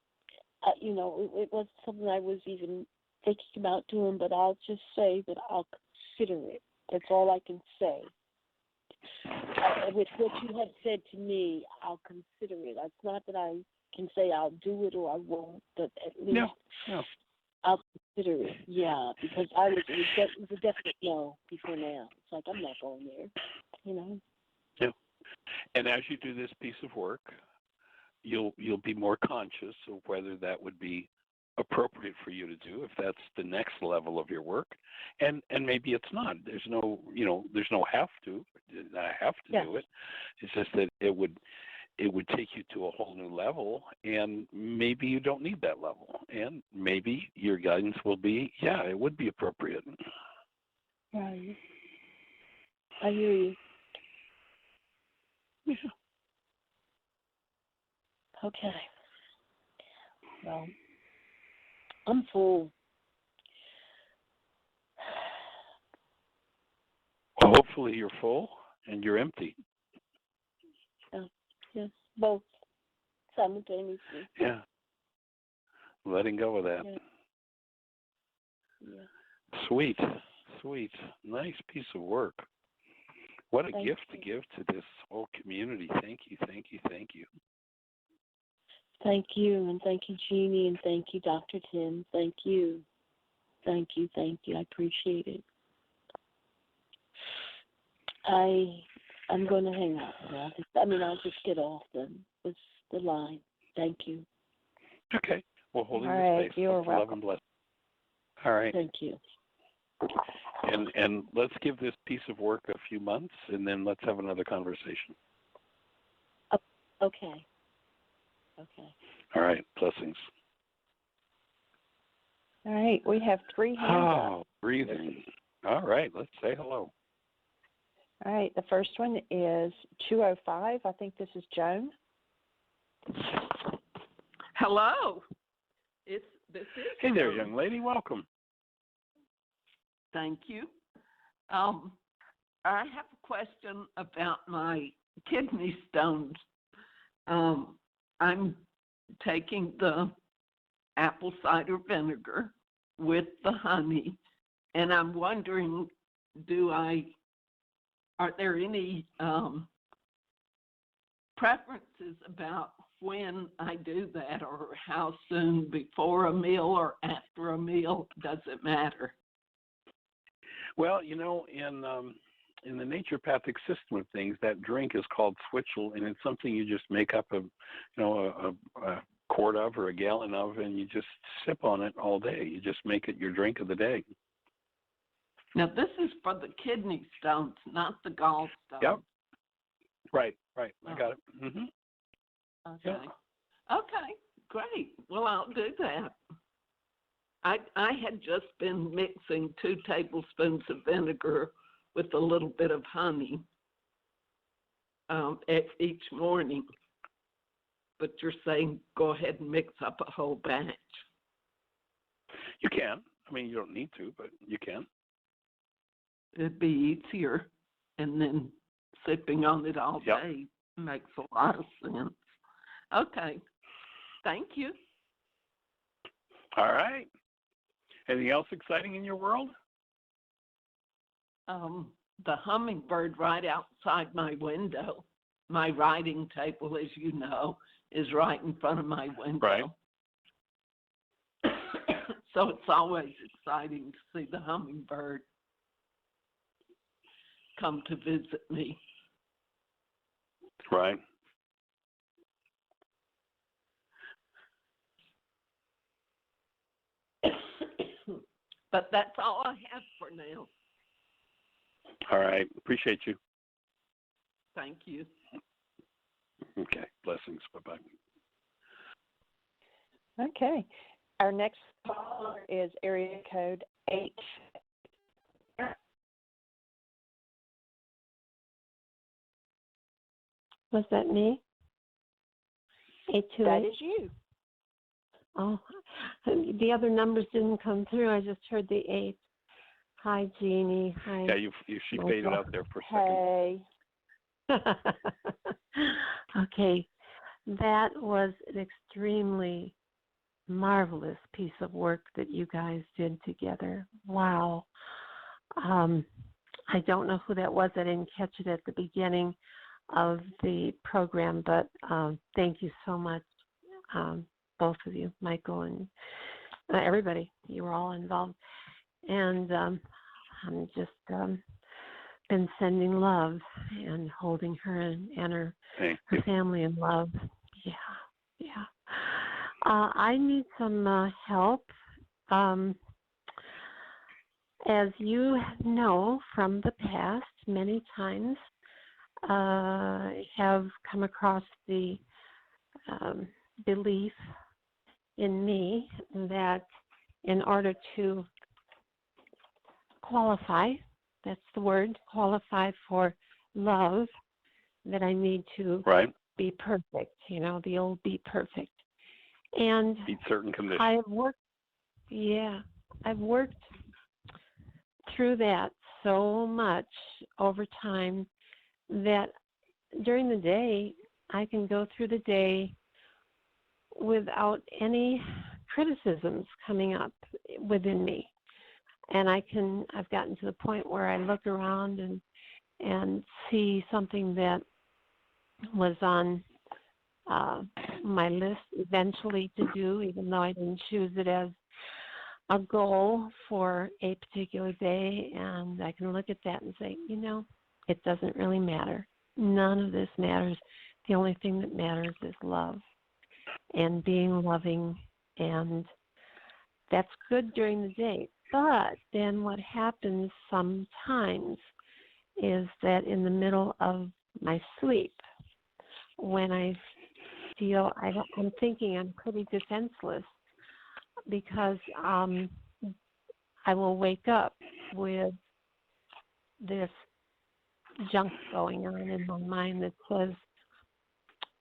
Speaker 2: wasn't something I was even thinking about doing, but I'll just say that I'll consider it. That's all I can say. With what you have said to me, I'll consider it. It's not that I can say I'll do it or I won't, but at least I'll consider it. Yeah, because it was a definite no before now. It's like, I'm not going there, you know.
Speaker 4: Yeah. And as you do this piece of work, you'll be more conscious of whether that would be appropriate for you to do, if that's the next level of your work, and maybe it's not. There's no have to. I have to do it. It's just that it would take you to a whole new level, and maybe you don't need that level, and maybe your guidance will be, it would be appropriate.
Speaker 2: Right. I hear you.
Speaker 4: Yeah.
Speaker 2: Okay. Well, I'm full.
Speaker 4: Well, hopefully you're full and you're empty.
Speaker 2: Yes, both simultaneously.
Speaker 4: Yeah. Letting go of that.
Speaker 2: Yeah.
Speaker 4: Sweet. Nice piece of work. What a
Speaker 2: Thank
Speaker 4: gift
Speaker 2: you.
Speaker 4: to give to this whole community. Thank you.
Speaker 2: Thank you, and thank you, Jeannie, and thank you, Dr. Tim. Thank you. I appreciate it. I'm going to hang up now. I'll just get off the line. Thank you.
Speaker 4: Okay. Well, holding
Speaker 3: All
Speaker 4: the
Speaker 3: right.
Speaker 4: space.
Speaker 3: You're
Speaker 4: Love
Speaker 3: welcome.
Speaker 4: and bless. All right.
Speaker 2: Thank you.
Speaker 4: And let's give this piece of work a few months, and then let's have another conversation.
Speaker 2: Okay.
Speaker 4: All right. Blessings.
Speaker 3: All right. We have 3 hands up.
Speaker 4: Breathing. All right. Let's say hello.
Speaker 3: All right. The first one is 205. I think this is Joan.
Speaker 5: Hello. This is
Speaker 4: Hey there,
Speaker 5: Joan.
Speaker 4: young lady. Welcome.
Speaker 5: Thank you. I have a question about my kidney stones. I'm taking the apple cider vinegar with the honey, and I'm wondering, are there any preferences about when I do that, or how soon, before a meal or after a meal? Does it matter?
Speaker 4: Well, in the naturopathic system of things, that drink is called switchel, and it's something you just make up a quart of or a gallon of, and you just sip on it all day. You just make it your drink of the day.
Speaker 5: Now, this is for the kidney stones, not the gallstones.
Speaker 4: Yep. Right. I got it. Mm-hmm.
Speaker 5: Okay.
Speaker 4: Yeah.
Speaker 5: Okay, great. Well, I'll do that. I had just been mixing 2 tablespoons of vinegar with a little bit of honey each morning. But you're saying go ahead and mix up a whole batch.
Speaker 4: You can. You don't need to, but you can.
Speaker 5: It'd be easier, and then sipping on it all day makes a lot of sense. Okay, thank you.
Speaker 4: All right. Anything else exciting in your world?
Speaker 5: The hummingbird right outside my window. My writing table, as you know, is right in front of my window.
Speaker 4: Right.
Speaker 5: So it's always exciting to see the hummingbird come to visit me.
Speaker 4: Right.
Speaker 5: But that's all I have for now.
Speaker 4: All right. Appreciate you.
Speaker 5: Thank you.
Speaker 4: Okay. Blessings. Bye-bye.
Speaker 3: Okay. Our next caller is area code 8.
Speaker 6: Was that me? 828?
Speaker 3: That is you.
Speaker 6: Oh, the other numbers didn't come through. I just heard the 8. Hi, Jeannie. Hi.
Speaker 4: Yeah, she faded out there for a second.
Speaker 3: Hey.
Speaker 6: Okay. That was an extremely marvelous piece of work that you guys did together. Wow. I don't know who that was. I didn't catch it at the beginning of the program, but thank you so much, both of you, Michael and everybody. You were all involved. And I'm just been sending love and holding her and her family in love. Yeah. I need some help. As you know from the past, many times have come across the belief in me that in order to qualify, that's the word, qualify for love, that I need to be perfect, the old be perfect. And
Speaker 4: meet certain conditions.
Speaker 6: I've worked through that so much over time that during the day, I can go through the day without any criticisms coming up within me. And I've gotten to the point where I look around and see something that was on my list eventually to do, even though I didn't choose it as a goal for a particular day, and I can look at that and say, it doesn't really matter. None of this matters. The only thing that matters is love and being loving, and that's good during the day. But then what happens sometimes is that in the middle of my sleep, when I feel I'm thinking I'm pretty defenseless, because I will wake up with this junk going on in my mind that says,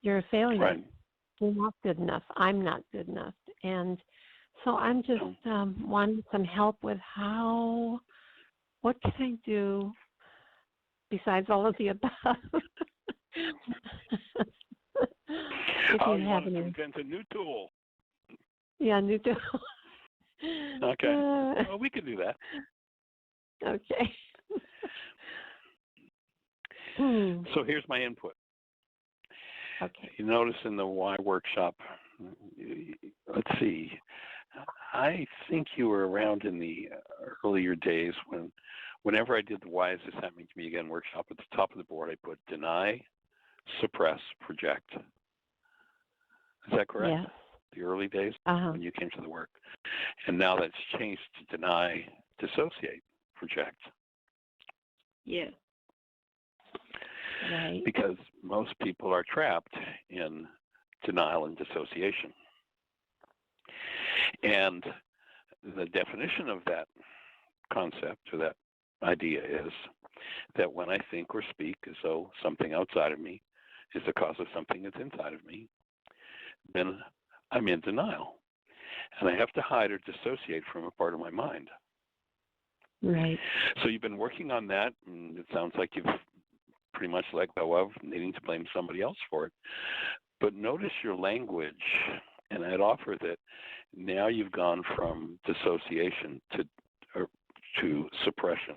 Speaker 6: you're a failure.
Speaker 4: Right.
Speaker 6: You're not good enough. I'm not good enough. And so I'm just wanting some help with what can I do besides all of the above? If
Speaker 4: you
Speaker 6: have
Speaker 4: want
Speaker 6: any.
Speaker 4: to invent a new tool.
Speaker 6: Yeah, new tool.
Speaker 4: Okay. Well, we can do that.
Speaker 6: Okay.
Speaker 4: So here's my input.
Speaker 6: Okay.
Speaker 4: You notice in the Y workshop, let's see, I think you were around in the earlier days whenever I did the Why Is This Happening to Me Again workshop, at the top of the board I put deny, suppress, project. Is that correct?
Speaker 6: Yes.
Speaker 4: The early days when you came to the work. And now that's changed to deny, dissociate, project.
Speaker 6: Yeah. Right.
Speaker 4: Because most people are trapped in denial and dissociation. And the definition of that concept or that idea is that when I think or speak as though something outside of me is the cause of something that's inside of me, then I'm in denial. And I have to hide or dissociate from a part of my mind.
Speaker 6: Right.
Speaker 4: So you've been working on that, and it sounds like you've pretty much let go of needing to blame somebody else for it. But notice your language, and I'd offer that now you've gone from dissociation to suppression.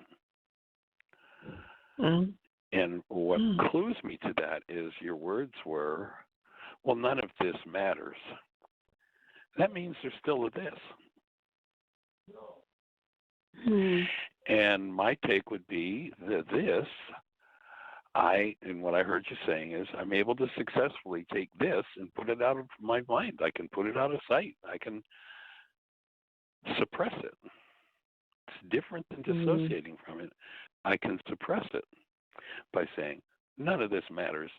Speaker 4: And what clues me to that is your words were, well, none of this matters. That means there's still a this. And my take would be that this, and what I heard you saying is, I'm able to successfully take this and put it out of my mind. I can put it out of sight. I can suppress it. It's different than dissociating from it. I can suppress it by saying, none of this matters.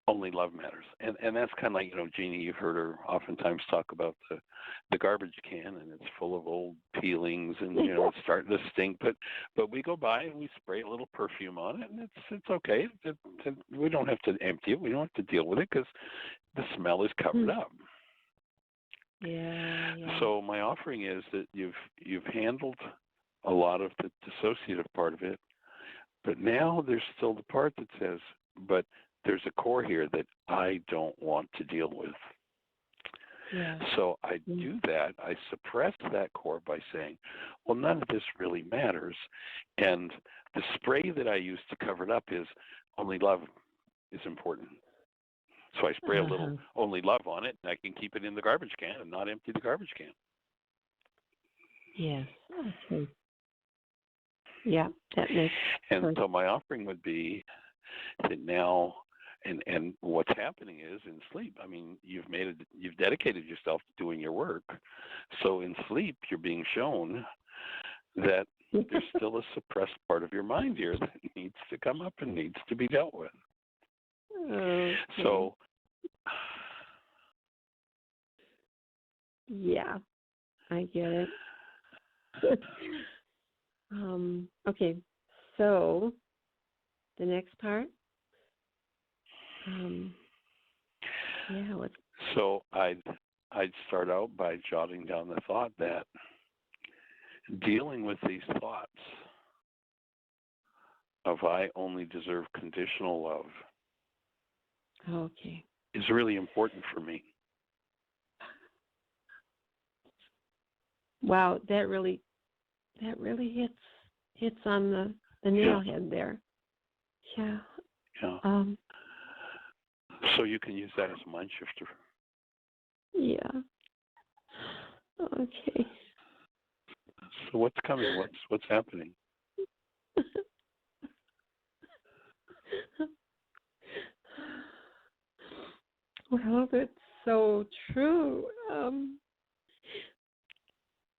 Speaker 4: only love matters. And that's kind of like, Jeannie, you've heard her oftentimes talk about the garbage can, and it's full of old peelings, and it's starting to stink. But we go by and we spray a little perfume on it, and it's okay. We don't have to empty it. We don't have to deal with it because the smell is covered up.
Speaker 6: Yeah.
Speaker 4: So my offering is that you've handled a lot of the dissociative part of it, but now there's still the part that says, but there's a core here that I don't want to deal with.
Speaker 6: Yeah.
Speaker 4: So I do that. I suppress that core by saying, well, none of this really matters. And the spray that I use to cover it up is only love is important. So I spray a little only love on it, and I can keep it in the garbage can and not empty the garbage can.
Speaker 6: Yes. Okay. Yeah, that makes
Speaker 4: sense. And so my offering would be that now, and what's happening is in sleep, I mean, you've dedicated yourself to doing your work. So in sleep, you're being shown that there's still a suppressed part of your mind here that needs to come up and needs to be dealt with.
Speaker 6: Okay.
Speaker 4: So,
Speaker 6: yeah, I get it. Okay, so the next part.
Speaker 4: So I'd start out by jotting down the thought that dealing with these thoughts of I only deserve conditional love is really important for me.
Speaker 6: Wow, that really hits on the nail head there. Yeah.
Speaker 4: Yeah. So you can use that as a mind shifter.
Speaker 6: Yeah. Okay.
Speaker 4: So what's coming? What's happening?
Speaker 6: Well, that's so true.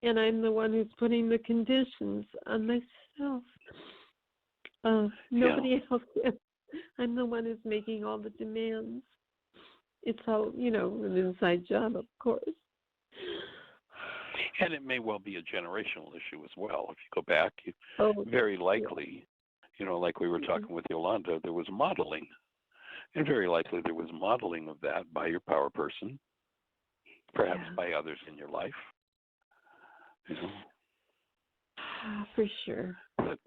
Speaker 6: And I'm the one who's putting the conditions on myself. Nobody else is. I'm the one who's making all the demands. It's all, an inside job, of course.
Speaker 4: And it may well be a generational issue as well. If you go back, very likely, like we were talking with Yolanda, there was modeling. And very likely there was modeling of that by your power person, perhaps by others in your life.
Speaker 6: For sure.
Speaker 4: But,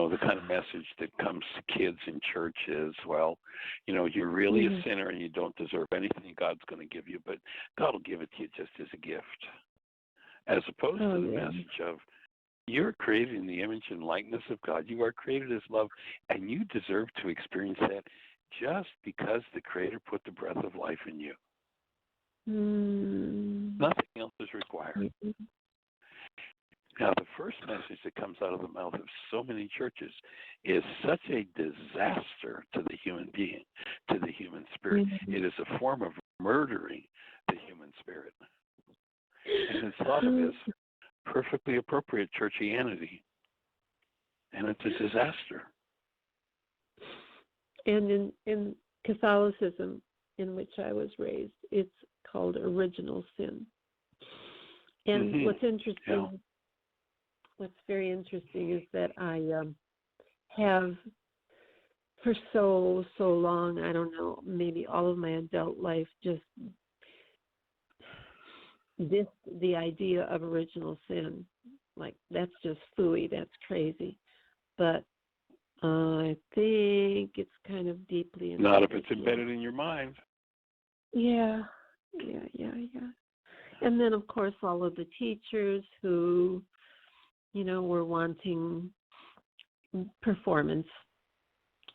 Speaker 4: the kind of message that comes to kids in church is, well, you're really a sinner and you don't deserve anything God's going to give you, but God will give it to you just as a gift. As opposed to the message of, you're created in the image and likeness of God. You are created as love, and you deserve to experience that just because the Creator put the breath of life in you. Nothing else is required. Now, the first message that comes out of the mouth of so many churches is such a disaster to the human being, to the human spirit. It is a form of murdering the human spirit. And it's thought of as perfectly appropriate churchianity. And it's a disaster.
Speaker 6: And in Catholicism, in which I was raised, it's called original sin. And what's interesting, what's very interesting is that I have for so long, I don't know, maybe all of my adult life, just the idea of original sin. Like, that's just phooey, that's crazy. But I think it's kind of deeply embedded.
Speaker 4: Not if it's embedded in your mind.
Speaker 6: Yeah. And then, of course, all of the teachers who, were wanting performance,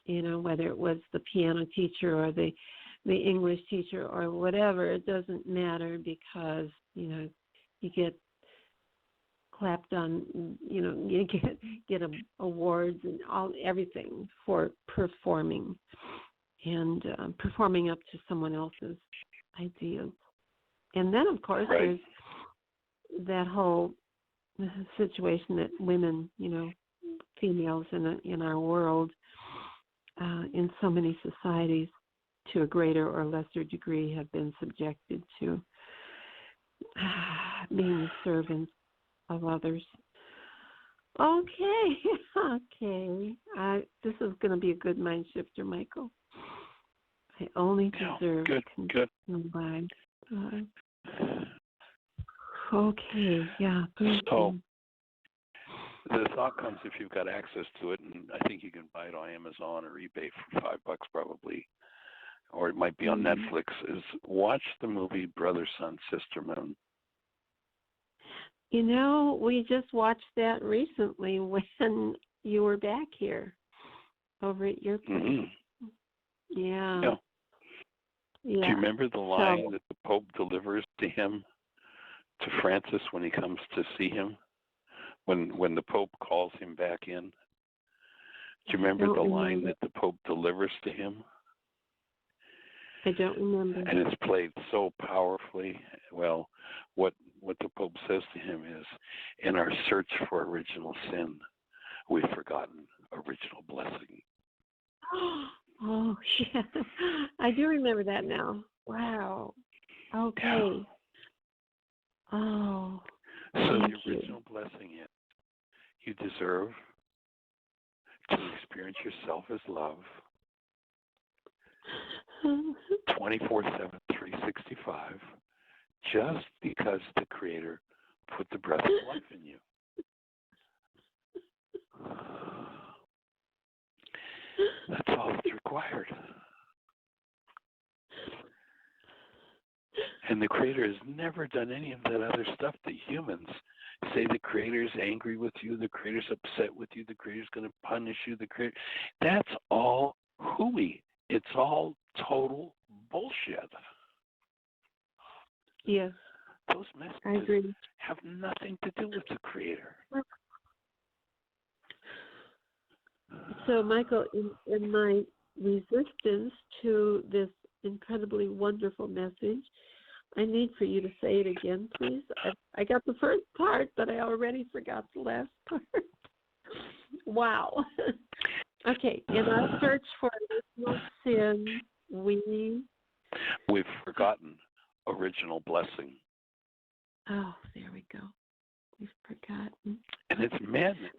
Speaker 6: whether it was the piano teacher or the English teacher or whatever, it doesn't matter because, you get clapped on, you get awards and everything for performing and performing up to someone else's ideas. And then, of course, there's that whole situation that women, females in our world, in so many societies, to a greater or lesser degree, have been subjected to being servants of others. Okay, okay. This is going to be a good mind shifter, Michael. I only deserve
Speaker 4: good.
Speaker 6: by God. Okay, yeah.
Speaker 4: So the thought comes, if you've got access to it, and I think you can buy it on Amazon or eBay for $5 probably, or it might be on Netflix, is watch the movie Brother, Sun, Sister, Moon.
Speaker 6: You know, we just watched that recently when you were back here over at your place.
Speaker 4: Mm-hmm.
Speaker 6: Yeah.
Speaker 4: Do you remember the line that the Pope delivers to him, to Francis, when he comes to see him? When the Pope calls him back in? Do you remember the line that the Pope delivers to him?
Speaker 6: I don't remember.
Speaker 4: And it's played so powerfully. Well, what the Pope says to him is, in our search for original sin, we've forgotten original blessing.
Speaker 6: Oh, yeah. I do remember that now. Wow. Okay.
Speaker 4: Yeah.
Speaker 6: Oh.
Speaker 4: So the original blessing is, you deserve to experience yourself as love 24/7, 365, just because the Creator put the breath of life in you. That's all that's required. And the Creator has never done any of that other stuff that humans say. The Creator's angry with you, the Creator's upset with you, the Creator's going to punish you, the Creator. That's all hooey. It's all total bullshit.
Speaker 6: Yes.
Speaker 4: Those messages have nothing to do with the Creator.
Speaker 6: So, Michael, in my resistance to this incredibly wonderful message, I need for you to say it again, please. I got the first part, but I already forgot the last part. Wow. Okay, in our search for original sin, we've
Speaker 4: forgotten original blessing.
Speaker 6: Oh, there we go. We've forgotten.
Speaker 4: And it's madness.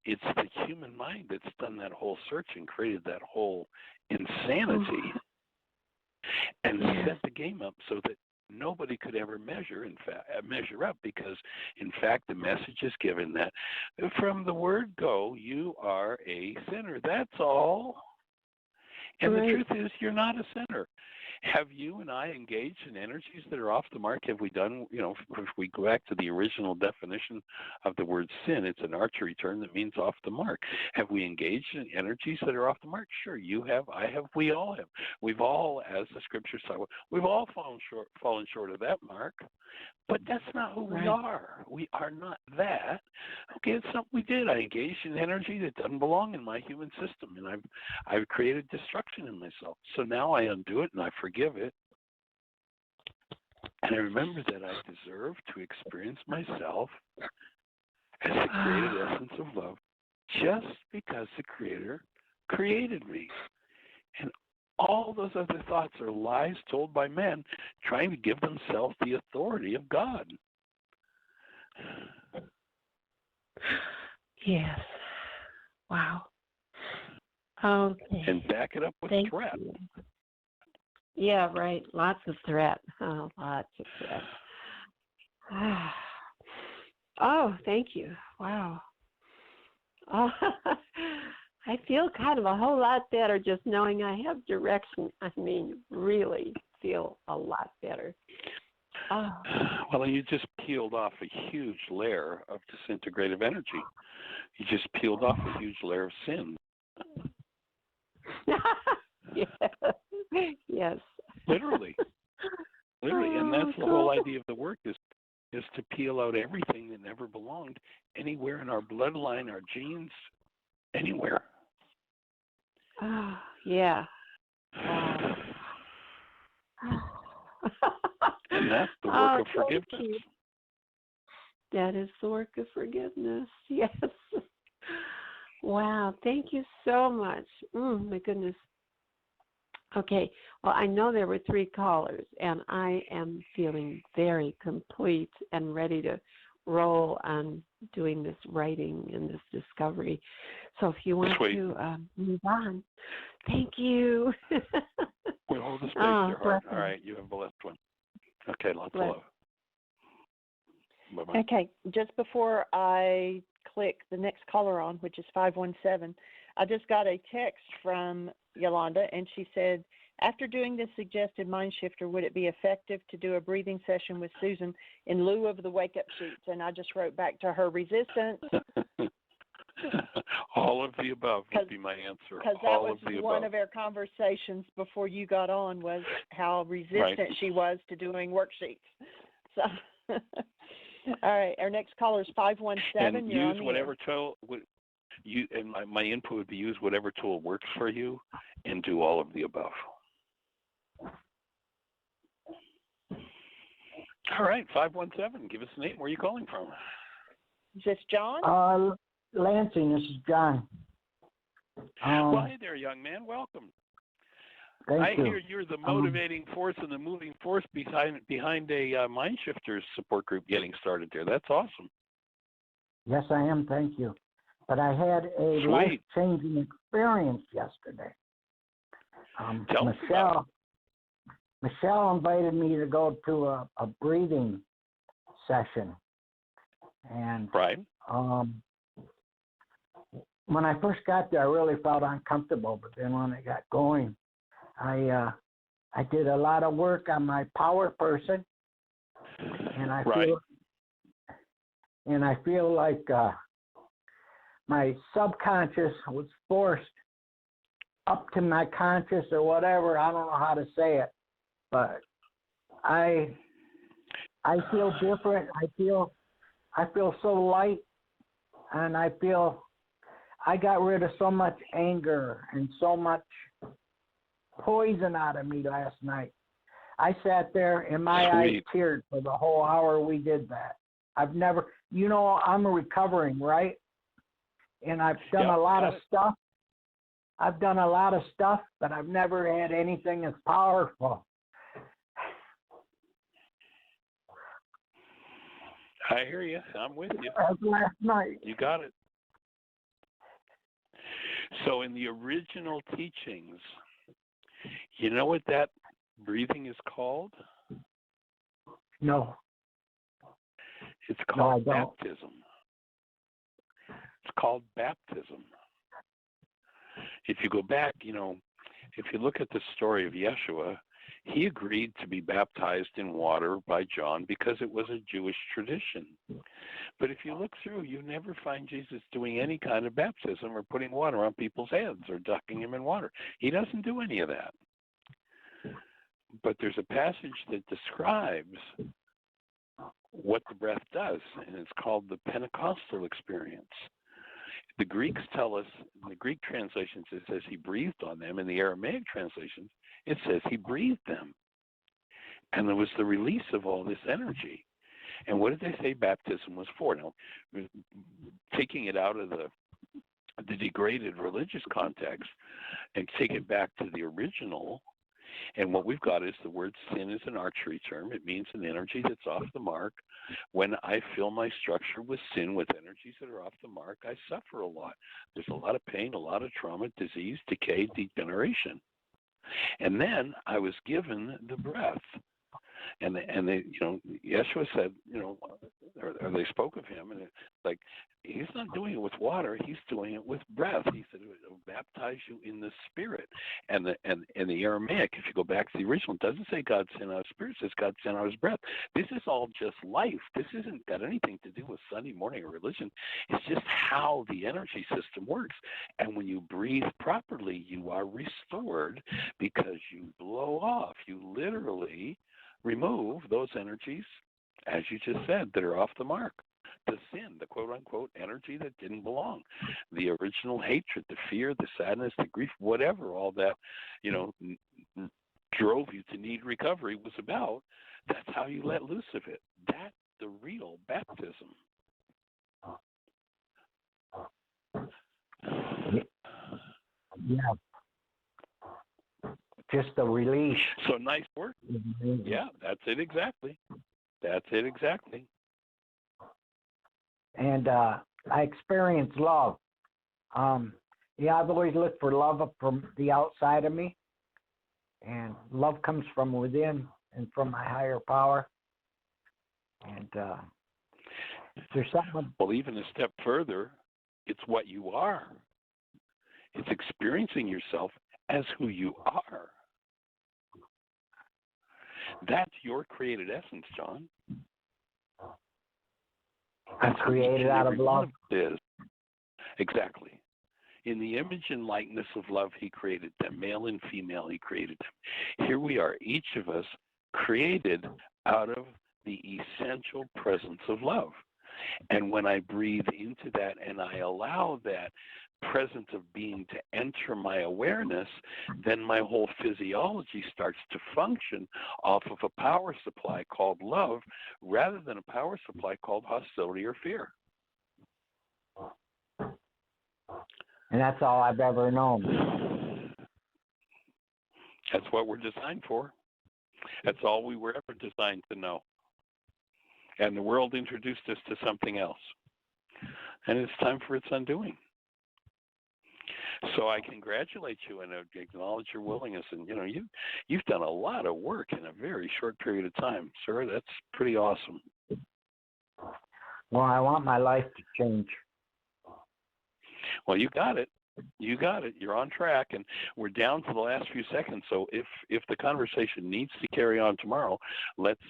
Speaker 4: It's the human mind that's done that whole search and created that whole insanity, and set the game up so that nobody could ever measure up, because in fact the message is given that from the word go, you are a sinner. That's all. And the truth is, you're not a sinner. Have you and I engaged in energies that are off the mark? Have we done, if we go back to the original definition of the word sin, it's an archery term that means off the mark. Have we engaged in energies that are off the mark? Sure, you have, I have, we all have. We've all, as the scripture says, we've all fallen short of that mark. But that's not who we are. We are not that. Okay, it's something we did. I engaged in energy that doesn't belong in my human system, and I've created destruction in myself. So now I undo it and I forgive it. And I remember that I deserve to experience myself as the created essence of love, just because the Creator created me. And all those other thoughts are lies told by men trying to give themselves the authority of God.
Speaker 6: Yes. Wow. Okay.
Speaker 4: And back it up with threat.
Speaker 6: You. Yeah, right. Lots of threat. Oh, lots of threat. Oh, thank you. Wow. Oh, I feel kind of a whole lot better just knowing I have direction. I mean, really feel a lot better. Oh.
Speaker 4: Well, you just peeled off a huge layer of disintegrative energy. You just peeled off a huge layer of sin.
Speaker 6: Yes.
Speaker 4: Literally. And that's the whole idea of the work is to peel out everything that never belonged anywhere in our bloodline, our genes, anywhere.
Speaker 6: Oh, yeah.
Speaker 4: And that's the work of forgiveness.
Speaker 6: That is the work of forgiveness. Yes. Wow. Thank you so much. My goodness. Okay. Well, I know there were 3 callers, and I am feeling very complete and ready to roll on doing this writing and this discovery. So if you want
Speaker 4: Sweet.
Speaker 6: to move on, thank you.
Speaker 4: We'll hold the space,
Speaker 6: Oh,
Speaker 4: dear heart.
Speaker 6: bless
Speaker 4: All
Speaker 6: you.
Speaker 4: right, you have the last one. Okay, lots of
Speaker 6: Bless.
Speaker 4: love. Bye-bye.
Speaker 3: Okay, just before I click the next caller on, which is 517, I just got a text from Yolanda, and she said, after doing this suggested mind shifter, would it be effective to do a breathing session with Susan in lieu of the wake-up sheets? And I just wrote back to her, resistance.
Speaker 4: All of the above would be my answer.
Speaker 3: Because that
Speaker 4: All
Speaker 3: was
Speaker 4: of the
Speaker 3: one
Speaker 4: above.
Speaker 3: of our conversations before you got on, was how resistant she was to doing worksheets. So, all right, our next caller is 517.
Speaker 4: And
Speaker 3: You're
Speaker 4: use
Speaker 3: on the
Speaker 4: whatever tool. And my input would be use whatever tool works for you, and do all of the above. All right, 517. Give us a name. Where are you calling from?
Speaker 3: Is this John?
Speaker 7: Lansing, this is John.
Speaker 4: Well, hey there, young man. Welcome.
Speaker 7: Thank you.
Speaker 4: I hear you're the motivating force and the moving force behind a Mind Shifters support group getting started there. That's awesome.
Speaker 7: Yes, I am. Thank you. But I had a
Speaker 4: Sweet.
Speaker 7: life-changing experience yesterday.
Speaker 4: Tell us about it.
Speaker 7: Michelle invited me to go to a breathing session. And
Speaker 4: Right.
Speaker 7: when I first got there, I really felt uncomfortable. But then when I got going, I did a lot of work on my power person, and I feel like my subconscious was forced up to my conscious or whatever. I don't know how to say it, but I feel different. I feel so light, and I feel I got rid of so much anger and so much poison out of me last night. I sat there and my eyes teared for the whole hour we did that. I've never, I'm recovering, right? And I've done a lot of stuff. I've done a lot of stuff, but I've never had anything as powerful.
Speaker 4: I hear you. I'm with you.
Speaker 7: As last night.
Speaker 4: You got it. So in the original teachings, you know what that breathing is called?
Speaker 7: No.
Speaker 4: It's called
Speaker 7: No, I don't.
Speaker 4: baptism. It's called baptism. If you go back, if you look at the story of Yeshua, he agreed to be baptized in water by John because it was a Jewish tradition. But if you look through, you never find Jesus doing any kind of baptism or putting water on people's heads or ducking them in water. He doesn't do any of that. But there's a passage that describes what the breath does, and it's called the Pentecostal experience. The Greeks tell us, in the Greek translations, it says he breathed on them. In the Aramaic translations, it says he breathed them. And there was the release of all this energy. And what did they say baptism was for? Now, taking it out of the degraded religious context and take it back to the original, and what we've got is the word sin is an archery term. It means an energy that's off the mark. When I fill my structure with sin, with energies that are off the mark, I suffer a lot. There's a lot of pain, a lot of trauma, disease, decay, degeneration. And then I was given the breath. And they, Yeshua said, or they spoke of him, and it's like, he's not doing it with water, he's doing it with breath. He said, it'll baptize you in the Spirit. And the Aramaic, if you go back to the original, it doesn't say God sent out his Spirit, it says God sent out his breath. This is all just life. This isn't got anything to do with Sunday morning or religion. It's just how the energy system works. And when you breathe properly, you are restored because you blow off. You literally remove those energies, as you just said, that are off the mark. The sin, the quote-unquote energy that didn't belong. The original hatred, the fear, the sadness, the grief, whatever all that, drove you to need recovery was about. That's how you let loose of it. That's the real baptism.
Speaker 7: Yeah. just the release.
Speaker 4: So nice work. Yeah, that's it exactly. That's it exactly.
Speaker 7: And I experience love. Yeah, I've always looked for love from the outside of me, and love comes from within and from my higher power. And there's something.
Speaker 4: Well, even a step further, it's what you are. It's experiencing yourself as who you are. That's your created essence, John.
Speaker 7: I'm created out of love.
Speaker 4: Is. Exactly. In the image and likeness of love, he created them. Male and female, he created them. Here we are, each of us created out of the essential presence of love. And when I breathe into that and I allow that presence of being to enter my awareness, then my whole physiology starts to function off of a power supply called love rather than a power supply called hostility or fear.
Speaker 7: And that's all I've ever known.
Speaker 4: That's what we're designed for. That's all we were ever designed to know. And the world introduced us to something else. And it's time for its undoing. So I congratulate you and acknowledge your willingness. And, you know, you've done a lot of work in a very short period of time, sir. That's pretty awesome.
Speaker 7: Well, I want my life to change.
Speaker 4: Well, you got it. You got it. You're on track, and we're down to the last few seconds. So if the conversation needs to carry on tomorrow, let's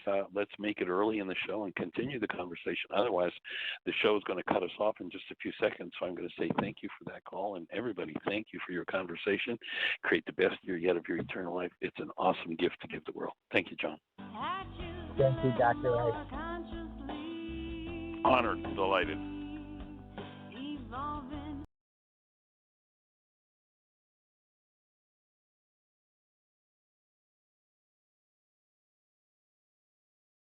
Speaker 4: make it early in the show and continue the conversation. Otherwise, the show is going to cut us off in just a few seconds. So I'm going to say thank you for that call, and everybody, thank you for your conversation. Create the best year yet of your eternal life. It's an awesome gift to give the world. Thank you, John.
Speaker 7: Thank you, Dr. Wright.
Speaker 4: Honored, delighted.